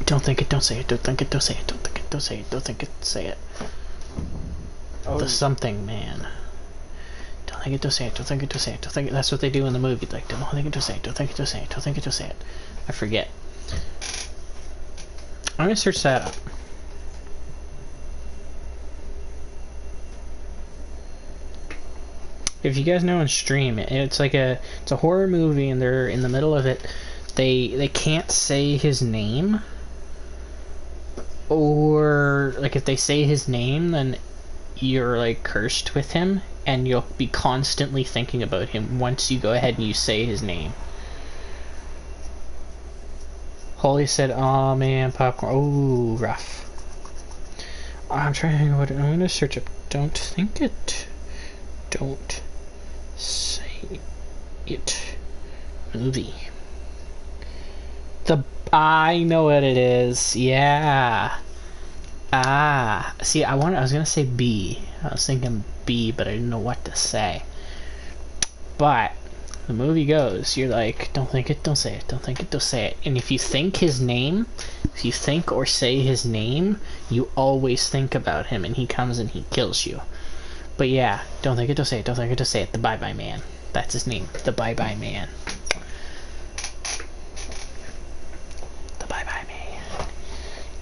Don't think it, don't say it, don't think it, don't say it, don't think it, don't say it, don't think it, say it. Oh. The something man. Don't think it, don't say it, don't think it, don't say it, don't think it. That's what they do in the movie. Like, don't think it, don't say it, don't think it, don't say it, don't think it, don't say it. I forget. I'm gonna search that up. If you guys know on stream, it's like it's a horror movie, and they're in the middle of it. They can't say his name, or like if they say his name, then you're like cursed with him, and you'll be constantly thinking about him once you go ahead and you say his name. Holly said, "Oh man, popcorn. Oh, rough." I'm trying to think of what I'm gonna search up. Don't think it. Don't say it. Movie. I know what it is. Yeah. Ah. See, I was gonna say B. I was thinking B, but I didn't know what to say. But the movie goes, you're like, don't think it, don't say it, don't think it, don't say it. And if you think his name, if you think or say his name, you always think about him, and he comes and he kills you. But yeah, don't think it, don't say it, don't think it, don't say it. The Bye Bye Man. That's his name. The Bye Bye Man. The Bye Bye Man.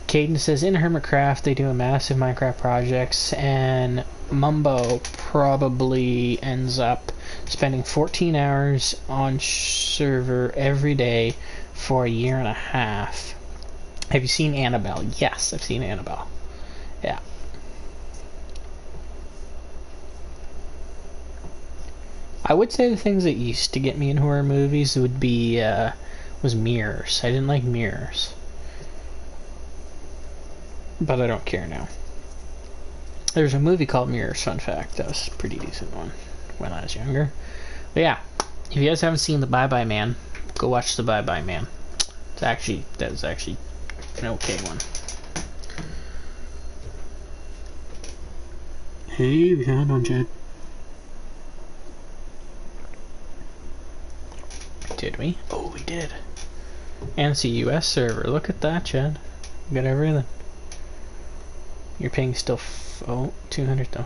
Caden says, in Hermitcraft, they do a massive Minecraft projects, and Mumbo probably ends up spending 14 hours on server every day for a year and a half. Have you seen Annabelle? Yes, I've seen Annabelle. Yeah. I would say the things that used to get me in horror movies would be, was mirrors. I didn't like mirrors. But I don't care now. There's a movie called Mirrors, fun fact. That was a pretty decent one when I was younger. But yeah, if you guys haven't seen The Bye Bye Man, go watch The Bye Bye Man. That was actually an okay one. Hey, we found on Jed. Did we? Oh, we did. And it's a US server. Look at that, Chad. We got everything. Your ping's still 200 though.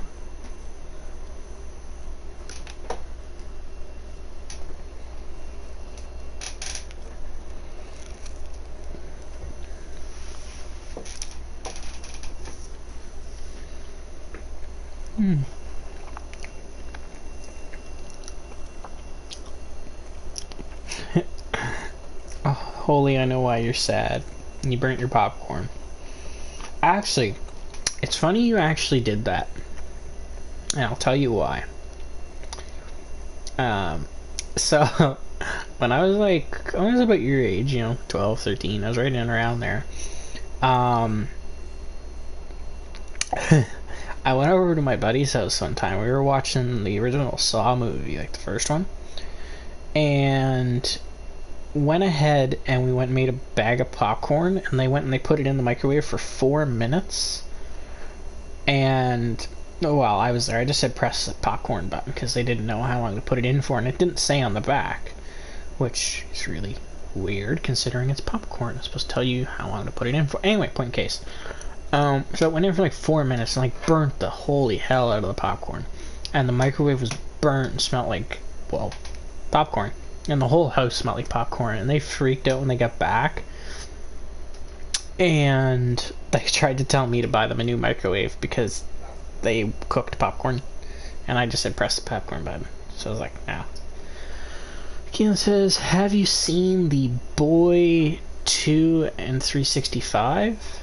Oh, Holy, I know why you're sad. You burnt your popcorn. Actually, it's funny you actually did that. And I'll tell you why. So, when I was about your age, 12, 13, I was right in and around there. I went over to my buddy's house one time. We were watching the original Saw movie, like the first one. And went ahead and we went and made a bag of popcorn, and they went and they put it in the microwave for 4 minutes. And while I was there, I just said press the popcorn button because they didn't know how long to put it in for, and it didn't say on the back, which is really weird, considering it's popcorn. It's supposed to tell you how long to put it in for. Anyway, point in case. So it went in for like 4 minutes and like burnt the holy hell out of the popcorn. And the microwave was burnt and smelled like, well, popcorn. And the whole house smelled like popcorn. And they freaked out when they got back. And they tried to tell me to buy them a new microwave because they cooked popcorn. And I just said press the popcorn button. So I was like, no. Keelan says, have you seen the Boy 2 and 365?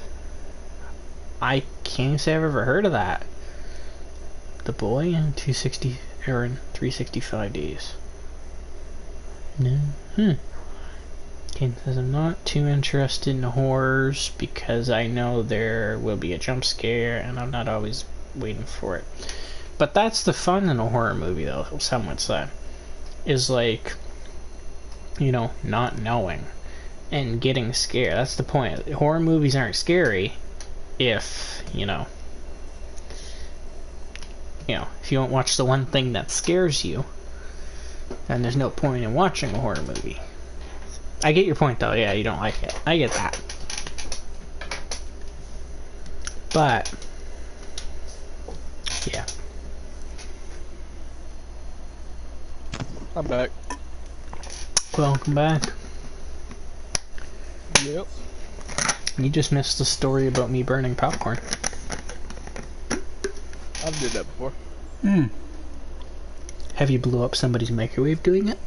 I can't say I've ever heard of that. The Boy in 260 or in 365 days. No. Ken says I'm not too interested in horrors because I know there will be a jump scare and I'm not always waiting for it. But that's the fun in a horror movie, though. Some would say, is like, you know, not knowing and getting scared. That's the point. Horror movies aren't scary if you know, if you don't watch the one thing that scares you, then there's no point in watching a horror movie. I get your point, though. Yeah, you don't like it. I get that. But yeah. I'm back. Welcome back. Yep. You just missed the story about me burning popcorn. I've did that before. Have you blew up somebody's microwave doing it?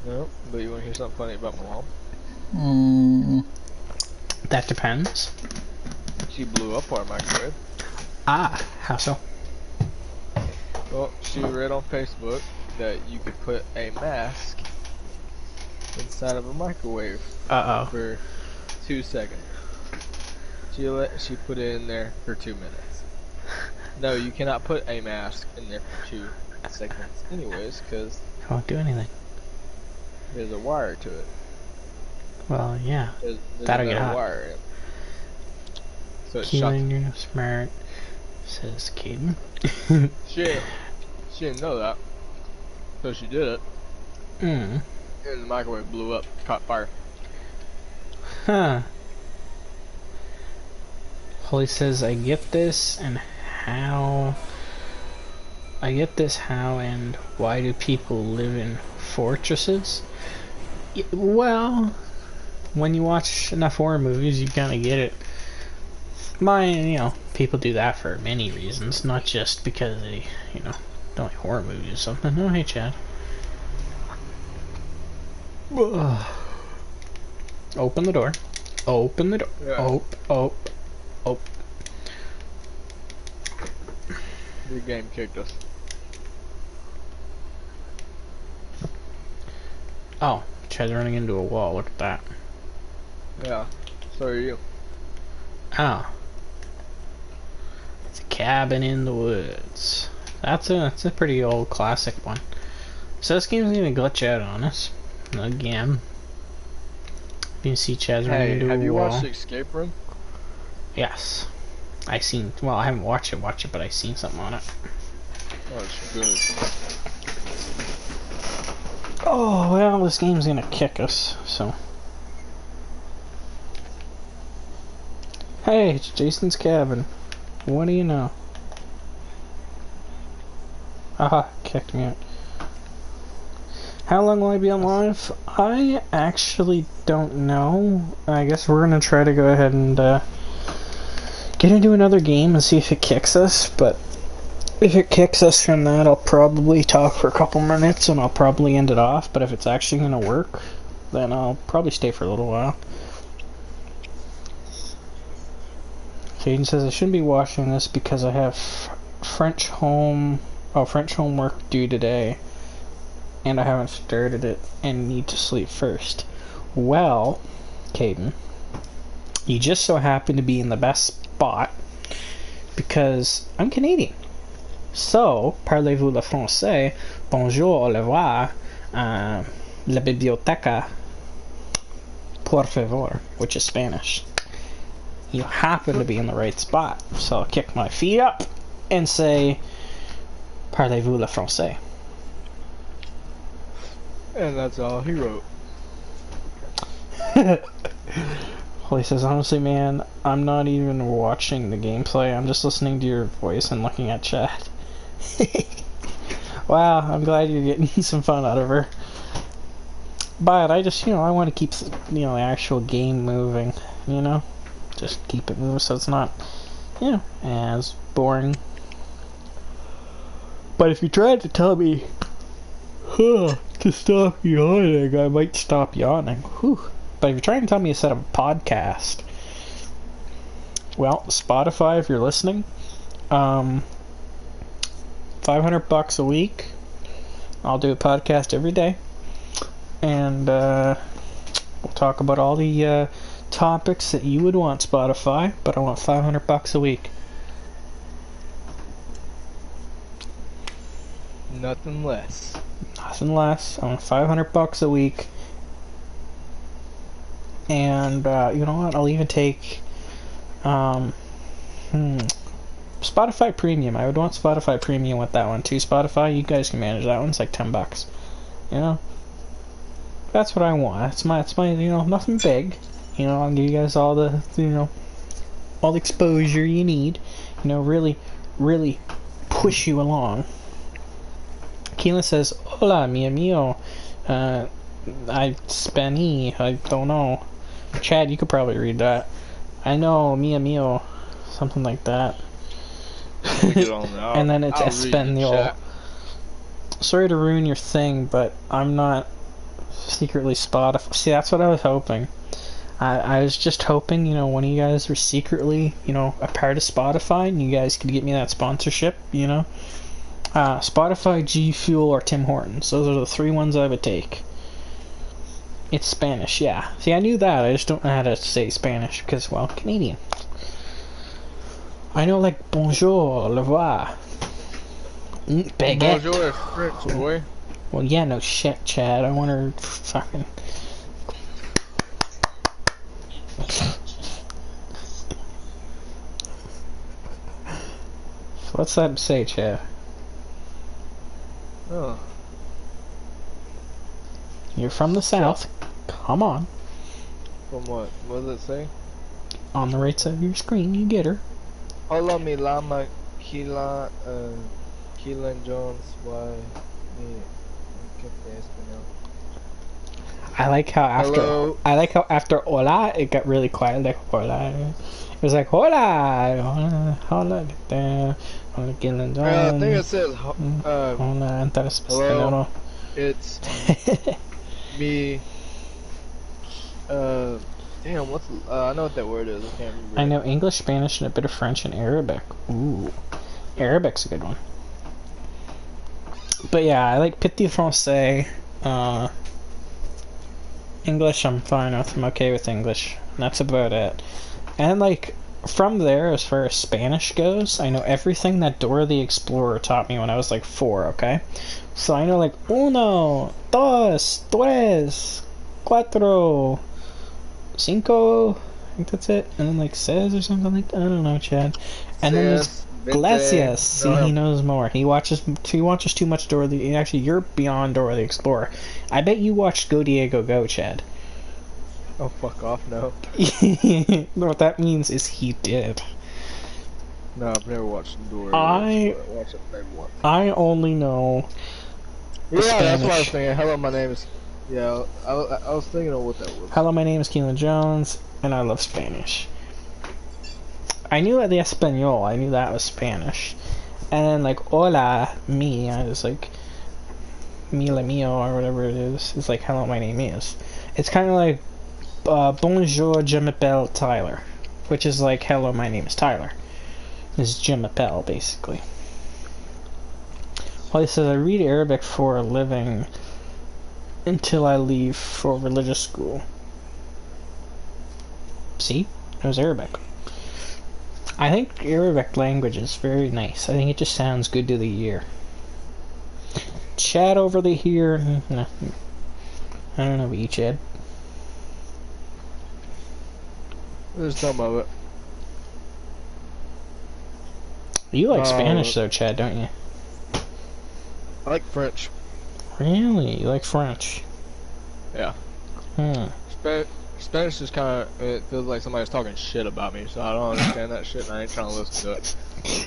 No, but you want to hear something funny about my mom? That depends. She blew up our microwave. Ah, how so? Well, she read on Facebook that you could put a mask inside of a microwave for 2 seconds. She put it in there for 2 minutes. No, you cannot put a mask in there for 2 seconds anyways, because it won't do anything. There's a wire to it. Well, yeah. There's that'll get hot. Wire in it. So it's Keelan, you're smart, says Caden. She didn't know that. So she did it. And the microwave blew up, caught fire. Huh. Holly says, I get this and how and why do people live in fortresses? Well, when you watch enough horror movies, you kind of get it. People do that for many reasons, not just because they, don't like horror movies or something. Oh, hey, Chad. Open the door. Open the door. Yeah. Op. Your game kicked us. Oh, Chad's running into a wall. Look at that. Yeah, so are you. Oh. It's a cabin in the woods. That's a pretty old classic one. So this game's gonna glitch out on us. Again. You can see Chad's running into a wall. Have you watched Escape Room? Yes. I haven't watched it, but I seen something on it. Oh, it's good. Oh, well, this game's gonna kick us, so. Hey, it's Jason's cabin. What do you know? Aha, kicked me out. How long will I be on live? I actually don't know. I guess we're gonna try to go ahead and get into another game and see if it kicks us, but if it kicks us from that, I'll probably talk for a couple minutes and I'll probably end it off, but if it's actually gonna work, then I'll probably stay for a little while. Jaden says I shouldn't be watching this because I have French homework due today and I haven't started it and need to sleep first. Well, Caden, you just so happen to be in the best spot because I'm Canadian. So, parlez-vous le français? Bonjour, au revoir, la biblioteca, por favor, which is Spanish. You happen to be in the right spot. So I'll kick my feet up and say, parlez-vous le français? And that's all he wrote. Holly says, honestly, man, I'm not even watching the gameplay. I'm just listening to your voice and looking at chat. Wow, I'm glad you're getting some fun out of her. But I just, I want to keep, the actual game moving, Just keep it moving so it's not, as boring. But if you tried to tell me to stop yawning, I might stop yawning. Whew. But if you're trying to tell me to set up a podcast, well, Spotify, if you're listening, $500 a week. I'll do a podcast every day, and we'll talk about all the topics that you would want, Spotify. But I want $500 a week. Nothing less. Nothing less. I want $500 a week. And you know what? I'll even take Spotify Premium. I would want Spotify Premium with that one too. Spotify, you guys can manage that one. It's like $10. That's what I want. It's my nothing big. I'll give you guys all the all the exposure you need. Really, really push you along. Keelan says, "Hola, mi amigo. I Spani. I don't know." Chad, you could probably read that. I know, mi amigo, something like that. And then it's Espanol. Sorry to ruin your thing, but I'm not secretly Spotify. See, that's what I was hoping. I was just hoping, one of you guys were secretly, a part of Spotify, and you guys could get me that sponsorship, Spotify, G Fuel, or Tim Hortons. Those are the 3 ones I would take. It's Spanish, yeah. See, I knew that. I just don't know how to say Spanish because, well, Canadian. I know, like, bonjour, au revoir. Baguette. Bonjour is French, boy. Well, yeah, no shit, Chad. I want her fucking... So what's that say, Chad? Oh. You're from the south. Come on. From what? What does it say? On the right side of your screen, you get her. Hola, mi lama, Chillen Jones, why me? I like how after hola, it got really quiet. Like hola, it was like hola, hola, hola, Chillen Jones. I think it says hola, entonces hello. It's me. Damn, what's I know what that word is. I can't remember. I know English, Spanish, and a bit of French and Arabic. Ooh, Arabic's a good one. But yeah, I like petit français. English, I'm fine with. I'm okay with English. That's about it. And like from there, as far as Spanish goes, I know everything that Dora the Explorer taught me when I was like 4. Okay, so I know like uno, dos, tres, cuatro, cinco. I think that's it. And then like says or something like that. I don't know, Chad. And then there's Glacias. See, he knows more. He watches too much Dora the... Actually, you're beyond Dora the Explorer. I bet you watched Go Diego Go, Chad. Oh, fuck off, no. What that means is he did. No, I've never watched Dora. I only know yeah, Spanish. That's what I was thinking. Hello, my name is... Yeah, I was thinking of what that was. Hello, my name is Keelan Jones, and I love Spanish. I knew the Espanol, I knew that was Spanish. And then like, hola, me, I was like, mi le mio, or whatever it is. It's like, hello, my name is. It's kind of like, bonjour, je m'appelle Tyler. Which is like, hello, my name is Tyler. This is je m'appelle, basically. Well, he says, I read Arabic for a living until I leave for religious school. See? It was Arabic. I think Arabic language is very nice. I think it just sounds good to the ear. Chad over the here. No. I don't know about you, Chad. There's some of it. You like Spanish though, Chad, don't you? I like French. Really? You like French? Yeah. Spanish is kind of, it feels like somebody's talking shit about me, so I don't understand that shit and I ain't trying to listen to it.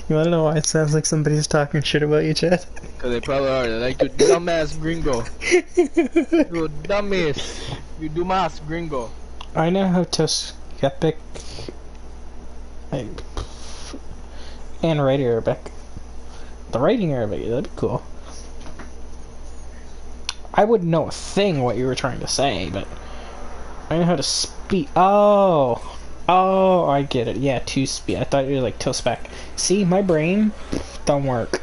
You wanna know why it sounds like somebody's talking shit about you, Chad? Cause they probably are. They're like, you dumbass gringo. You dumbass. You dumbass gringo. I know how to epic and write Arabic. The writing Arabic, that'd be cool. I wouldn't know a thing what you were trying to say, but I know how to speak. Oh, I get it. Yeah, to speak. I thought you were like to spec. See, my brain don't work.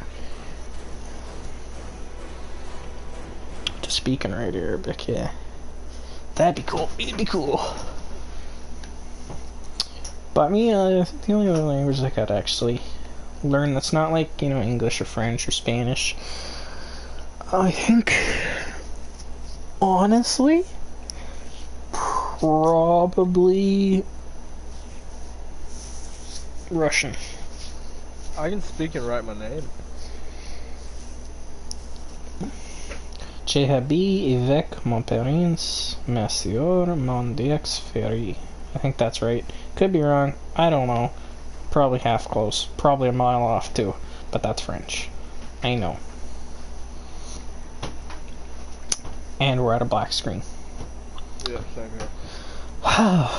To speak and write Arabic, yeah. That'd be cool. It'd be cool. But me, the only other language I could actually learn that's not like, you know, English or French or Spanish, I think, honestly, probably Russian. I can speak and write my name. J'ai habillé avec mon parents, monsieur, mon ex ferry. I think that's right. Could be wrong. I don't know. Probably half close. Probably a mile off too. But that's French. I know. And we're at a black screen. Yeah, same here.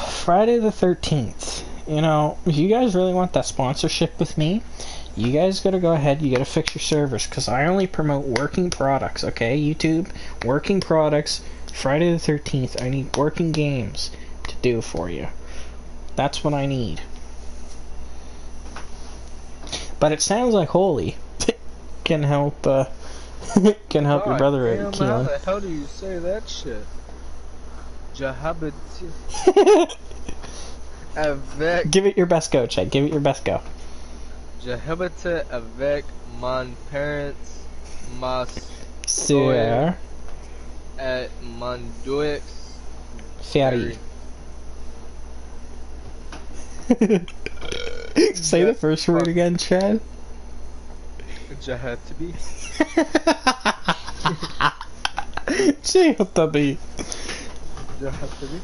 Friday the 13th. You know, if you guys really want that sponsorship with me, you guys gotta go ahead, you gotta fix your servers, because I only promote working products, okay? YouTube, working products. Friday the 13th, I need working games to do for you. That's what I need. But it sounds like Holy can help can help your brother out, Keelan. How the hell do you say that shit? Jahabit. Give it your best go, Chad. Give it your best go. J'habite avec mon parents, ma soeur, et mon deux ferry. Say the first word again, Chad. Jahatabi. Jahatabi. Jahatabi.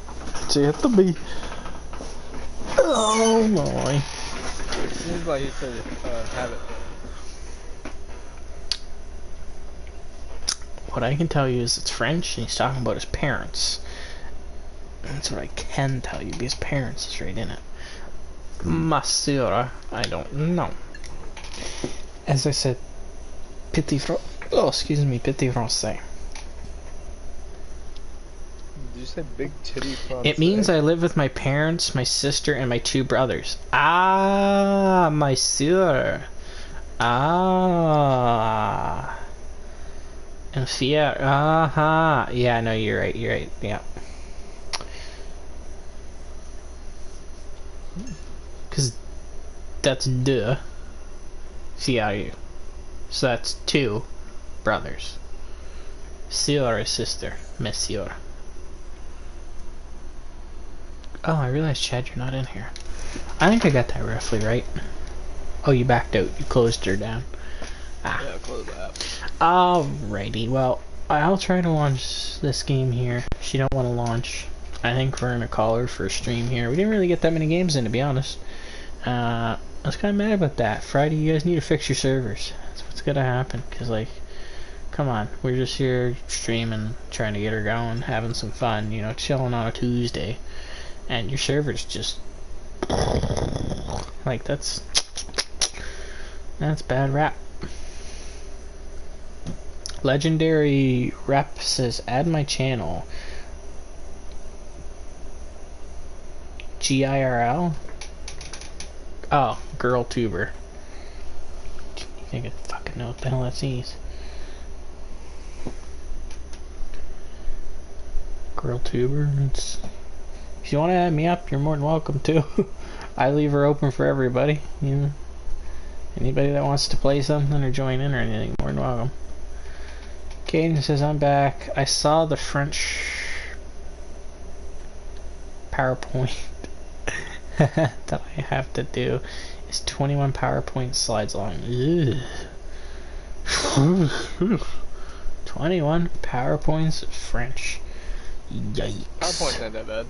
Jahatabi. Oh my. Seems like he said have it. What I can tell you is it's French and he's talking about his parents. That's what I can tell you, because parents is right in it. Masura, I don't know. As I said, petit français. Did you say big titty français? It means I live with my parents, my sister, and my two brothers. Ah, my sœur. Ah. And fier. Aha. Yeah, no, you're right, yeah. Because that's deux. Fier. So that's two brothers. Sœur is sister. Monsieur. Oh, I realized, Chad, you're not in here. I think I got that roughly right. Oh, you backed out. You closed her down. Ah. Yeah, close that. Alrighty, well, I'll try to launch this game here. She don't want to launch. I think we're gonna call her for a stream here. We didn't really get that many games in, to be honest. I was kind of mad about that. Friday, you guys need to fix your servers. That's what's gonna happen, because, like, come on. We're just here streaming, trying to get her going, having some fun, you know, chilling on a Tuesday. And your server's just... like, that's bad rap. Legendary Rep says, add my channel. GIRL? Oh, girl tuber. You think I fucking know what the hell that means? Girl tuber? It's... If you want to add me up, you're more than welcome to. I leave her open for everybody. You know, anybody that wants to play something or join in or anything, more than welcome. Caden says, I'm back. I saw the French PowerPoint that I have to do. It's 21 PowerPoint slides long. Ugh. 21 PowerPoints French. Yikes. PowerPoint's not that bad.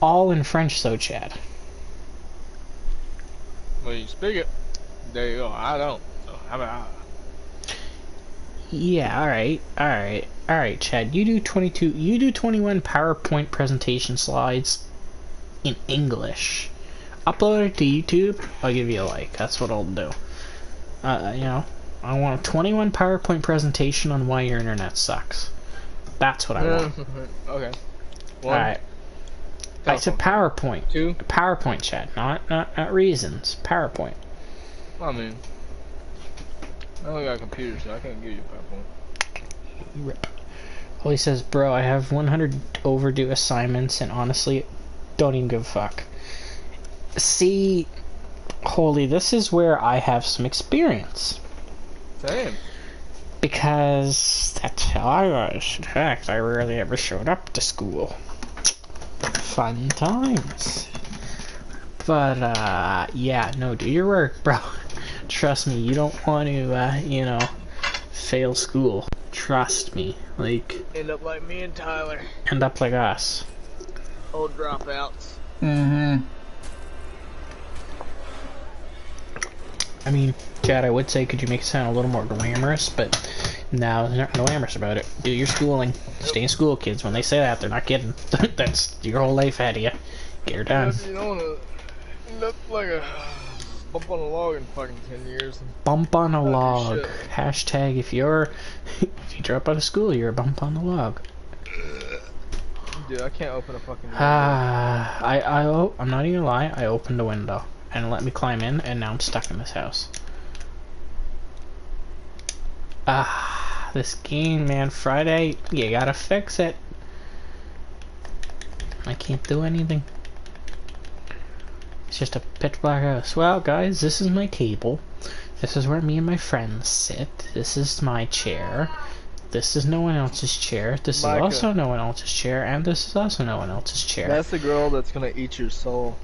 all in French, though, Chad. Well, you speak it. There you go. I don't. So how about Yeah, alright, Chad. You do 21 PowerPoint presentation slides in English. Upload it to YouTube, I'll give you a like. That's what I'll do. You know, I want a 21 PowerPoint presentation on why your internet sucks. That's what I want. Okay. Alright. I said PowerPoint. 2. PowerPoint, Chad. Not reasons. PowerPoint. I mean, I only got a computer, so I can't give you a PowerPoint. Holy says, bro, I have 100 overdue assignments, and honestly, don't even give a fuck. See, Holy, this is where I have some experience. Same. Because that's how I was. In fact, I rarely ever showed up to school. Fun times. But, yeah, no, do your work, bro. Trust me, you don't want to, you know, fail school. Trust me. Like, end up like me and Tyler. End up like us. Old dropouts. Mm-hmm. I mean, Chad, I would say, could you make it sound a little more glamorous, but no, there's nothing glamorous about it. Do your schooling. Stay in school, kids. When they say that, they're not kidding. That's your whole life ahead of you. Get her done. You don't want to end up like a bump on a log in fucking 10 years. Bump on a log. Hashtag if you drop out of school, you're a bump on the log. Dude, I can't open a fucking window. I'm not even gonna lie, I opened a window and let me climb in, and now I'm stuck in this house. This game, man. Friday, you gotta fix it. I can't do anything. It's just a pitch black house. Well, guys, this is my table. This is where me and my friends sit. This is my chair. This is no one else's chair. This is also no one else's chair. And this is also no one else's chair. That's the girl that's gonna eat your soul.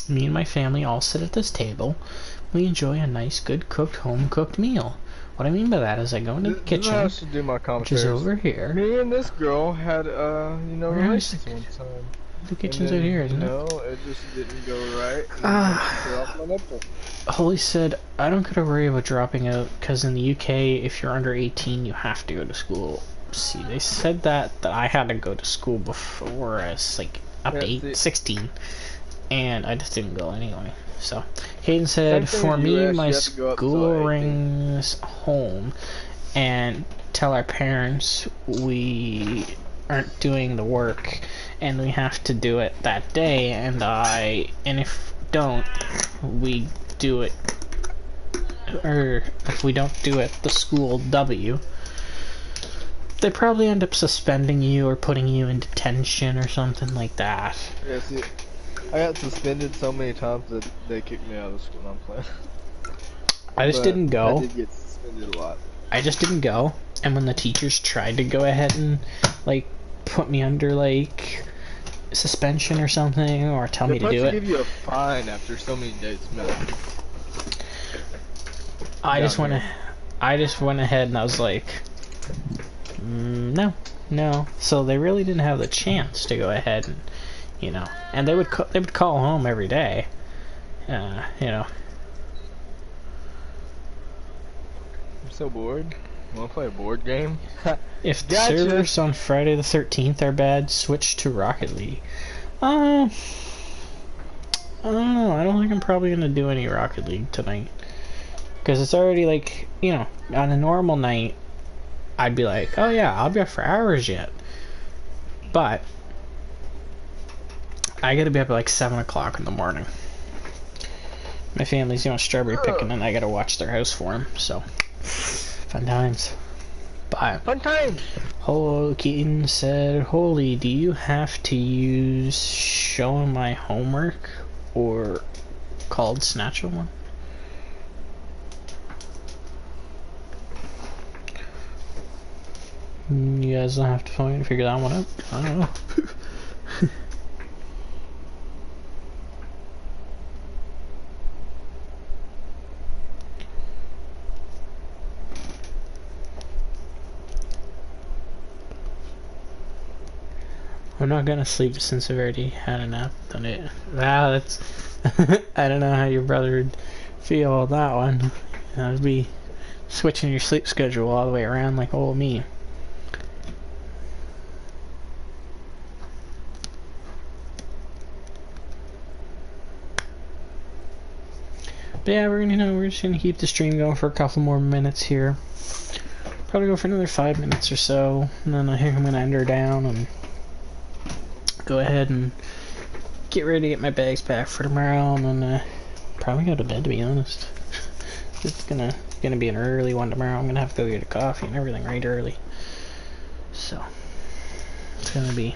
Me and my family all sit at this table. We enjoy a nice, good cooked, home-cooked meal. What I mean by that is I go into the kitchen, which is over here. Me and this girl had, you know, relations one time. The kitchen's over here, isn't it? No, it just didn't go right. Holly said, I don't gotta worry about dropping out, because in the UK, if you're under 18, you have to go to school. See, they said that I had to go to school before I was, like, up to 16, and I just didn't go anyway. So, Hayden said, for me, my school rings home, and tell our parents we aren't doing the work, and we have to do it that day, and if don't, we do it, or if we don't do it, the school W, they probably end up suspending you or putting you in detention or something like that. Yeah, see, I got suspended so many times that they kicked me out of school. I'm playing. I just didn't go. I did get suspended a lot. I just didn't go, and when the teachers tried to go ahead and, like, put me under, like, suspension or something, or tell me to do it. They give you a fine after so many days, man. I just went ahead and I was like, no. So they really didn't have the chance to go ahead and, you know, and they would call home every day, you know. I'm so bored. Wanna play a board game? If the servers on Friday the 13th are bad, switch to Rocket League. I don't know. I don't think I'm probably gonna do any Rocket League tonight, because it's already, like, you know, on a normal night, I'd be like, oh yeah, I'll be up for hours yet. But I gotta be up at like 7 o'clock in the morning. My family's doing strawberry picking, and I gotta watch their house for them. So fun times. Bye. Fun times. Hello, Keaton said, Holy, do you have to use show my homework or called snatch one? You guys don't have to phone me to figure that one out. I don't know. I'm not gonna sleep since I've already had a nap. Done it. Wow, that's... I don't know how your brother would feel on that one. That would be switching your sleep schedule all the way around like old me. But yeah, we're just gonna keep the stream going for a couple more minutes here. Probably go for another 5 minutes or so, and then I think I'm gonna end her down and go ahead and get ready to get my bags packed for tomorrow, and then probably go to bed, to be honest. It's gonna be an early one tomorrow. I'm gonna have to go get a coffee and everything right early, so it's gonna be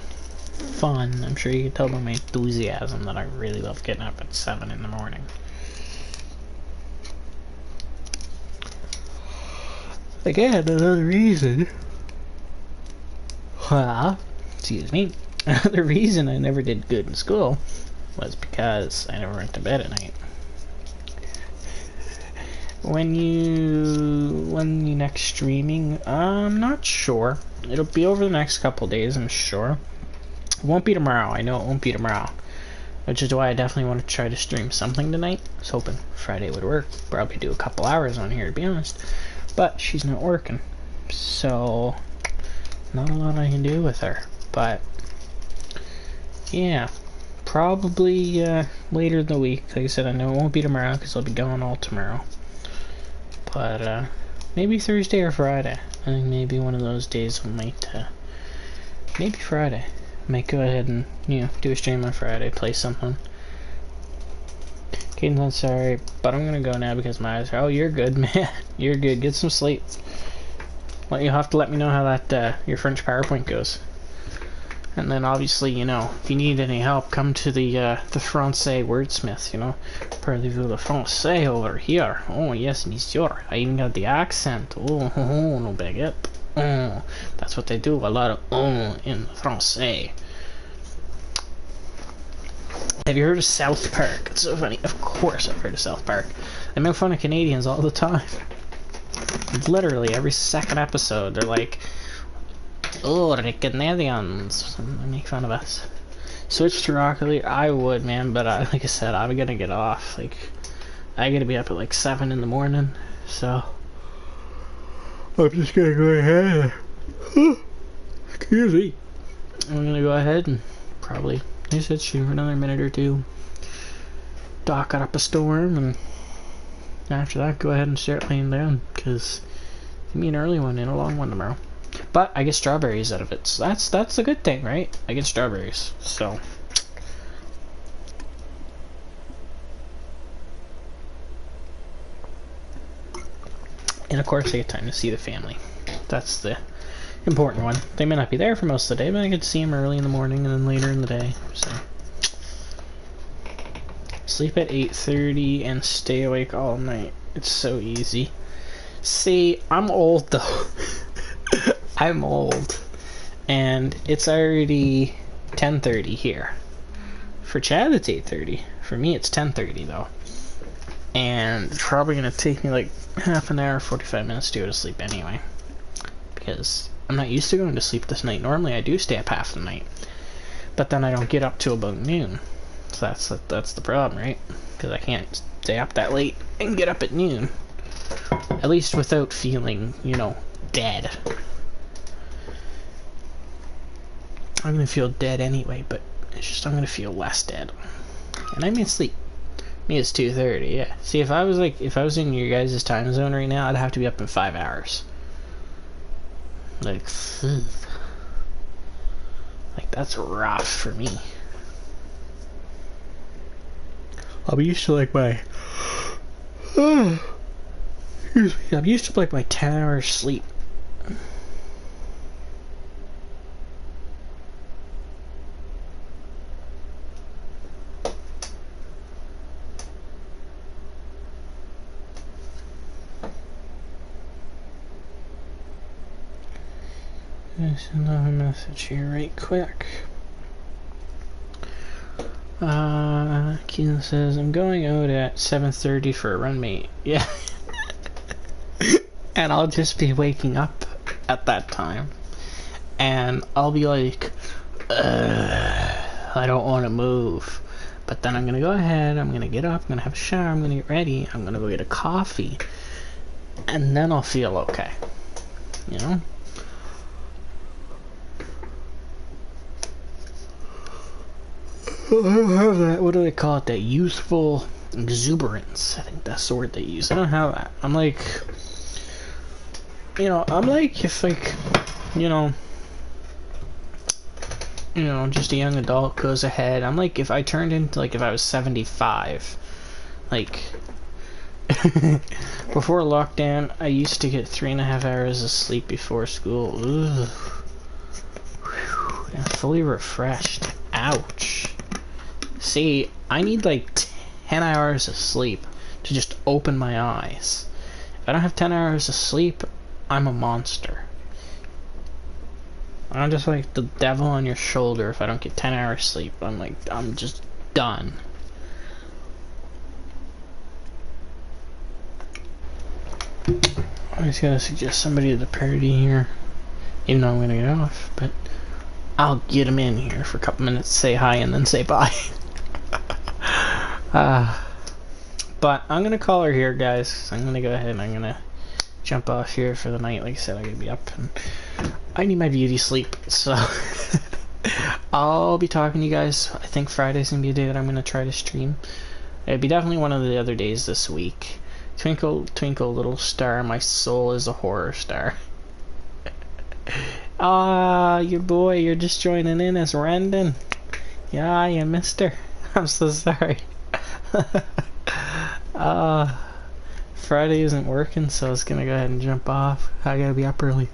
fun. I'm sure you can tell by my enthusiasm that I really love getting up at 7 in the morning. Again, another reason. Excuse me. Another reason I never did good in school was because I never went to bed at night. When you next streaming, I'm not sure. It'll be over the next couple days, I'm sure. It won't be tomorrow. I know it won't be tomorrow, which is why I definitely want to try to stream something tonight. I was hoping Friday would work. Probably do a couple hours on here, to be honest. But she's not working, so not a lot I can do with her. But yeah, probably later in the week. Like I said, I know it won't be tomorrow because I'll be going all tomorrow. But maybe Thursday or Friday. I think maybe one of those days we might, maybe Friday. Might go ahead and, you know, do a stream on Friday, play something. I'm sorry, but I'm gonna go now because my eyes are... Oh, you're good, man. You're good. Get some sleep. Well, you'll have to let me know how that, your French PowerPoint goes. And then, obviously, you know, if you need any help, come to the Francais wordsmith, you know. Parlez-vous le français over here? Oh, yes, monsieur. I even got the accent. Oh, no baguette. Oh, that's what they do. A lot of in Francais. Have you heard of South Park? It's so funny. Of course I've heard of South Park. They make fun of Canadians all the time. Literally every second episode they're like, oh, the Canadians. They make fun of us. Switch to Rocket League? I would, man, but like I said, I'm gonna get off. Like, I gotta be up at like 7 in the morning, so I'm just gonna go ahead. Excuse me. I'm gonna go ahead and probably, like I said, shoot for another minute or two. Dock it up a storm, and after that, go ahead and start laying down, because it's gonna be an early one and a long one tomorrow. But I get strawberries out of it, so that's a good thing, right? I get strawberries, so. And of course I get time to see the family. That's the important one. They may not be there for most of the day, but I get to see them early in the morning and then later in the day, so. Sleep at 8:30 and stay awake all night. It's so easy. See, I'm old though. I'm old. And it's already 10:30 here. For Chad it's 8:30. For me it's 10:30 though. And it's probably gonna take me like half an hour, 45 minutes to go to sleep anyway. Because I'm not used to going to sleep this night. Normally I do stay up half the night. But then I don't get up till about noon. So that's the problem, right? Because I can't stay up that late and get up at noon. At least without feeling, you know, dead. I'm gonna feel dead anyway, but it's just I'm gonna feel less dead. And I'm in sleep. Me, it's 2:30, yeah. See, if I was in your guys' time zone right now, I'd have to be up in 5 hours. Like that's rough for me. I'm used to like my I'm used to like my 10 hours sleep. There's another message here right quick. Keelan says, I'm going out at 7:30 for a run, mate. Yeah. And I'll just be waking up at that time. And I'll be like, I don't want to move. But then I'm gonna go ahead, I'm gonna get up, I'm gonna have a shower, I'm gonna get ready, I'm gonna go get a coffee, and then I'll feel okay. You know? I don't have that, what do they call it, that youthful exuberance. I think that's the word they use. I don't have that. I'm like, you know, I'm like, if like, you know, just a young adult goes ahead. I'm like, if I turned into, like, if I was 75, like, before lockdown, I used to get 3.5 hours of sleep before school. Ugh. I'm fully refreshed. Ouch. See, I need, like, 10 hours of sleep to just open my eyes. If I don't have 10 hours of sleep, I'm a monster. I'm just like the devil on your shoulder if I don't get 10 hours sleep. I'm like, I'm just done. I just gotta suggest somebody to the party here. Even though I'm gonna get off, but I'll get him in here for a couple minutes, say hi, and then say bye. But I'm gonna call her here, guys. I'm gonna go ahead and I'm gonna jump off here for the night. Like I said, I'm gonna be up and I need my beauty sleep, so I'll be talking to you guys. I think Friday's gonna be a day that I'm gonna try to stream. It'd be definitely one of the other days this week. Twinkle, twinkle, little star, my soul is a horror star. Ah, your boy, you're just joining in as Rendon. Yeah, you mister. I'm so sorry. Friday isn't working, so I was gonna go ahead and jump off. I gotta be up early.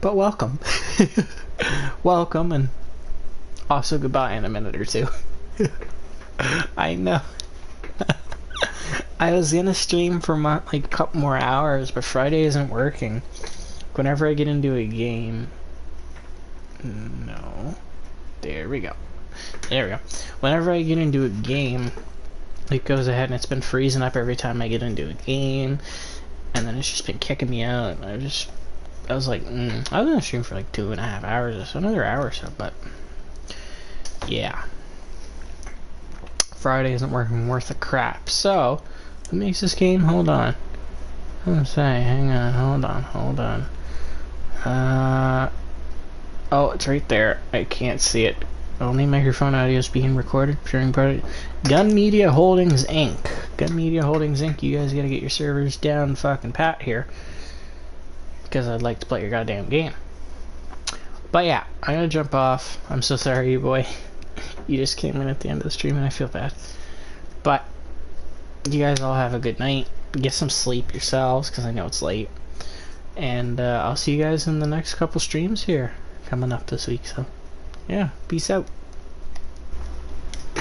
But welcome. Welcome, and also goodbye in a minute or two. I know. I was gonna stream for like a couple more hours, but Friday isn't working. Whenever I get into a game... No. There we go. There we go. Whenever I get into a game, it goes ahead and it's been freezing up every time I get into a game. And then it's just been kicking me out. And I was like, I was gonna stream for like 2.5 hours or so, another hour or so, but yeah. Friday isn't working worth a crap. So, what makes this game? Hold on. I'm gonna say, hang on, hold on. Oh, it's right there. I can't see it. Only microphone audio is being recorded during part. Gun Media Holdings Inc. Gun Media Holdings Inc. You guys gotta get your servers down fucking pat here. Because I'd like to play your goddamn game. But yeah, I'm gonna jump off. I'm so sorry, you boy. You just came in at the end of the stream and I feel bad. But you guys all have a good night. Get some sleep yourselves, because I know it's late. And I'll see you guys in the next couple streams here coming up this week. So yeah, peace out.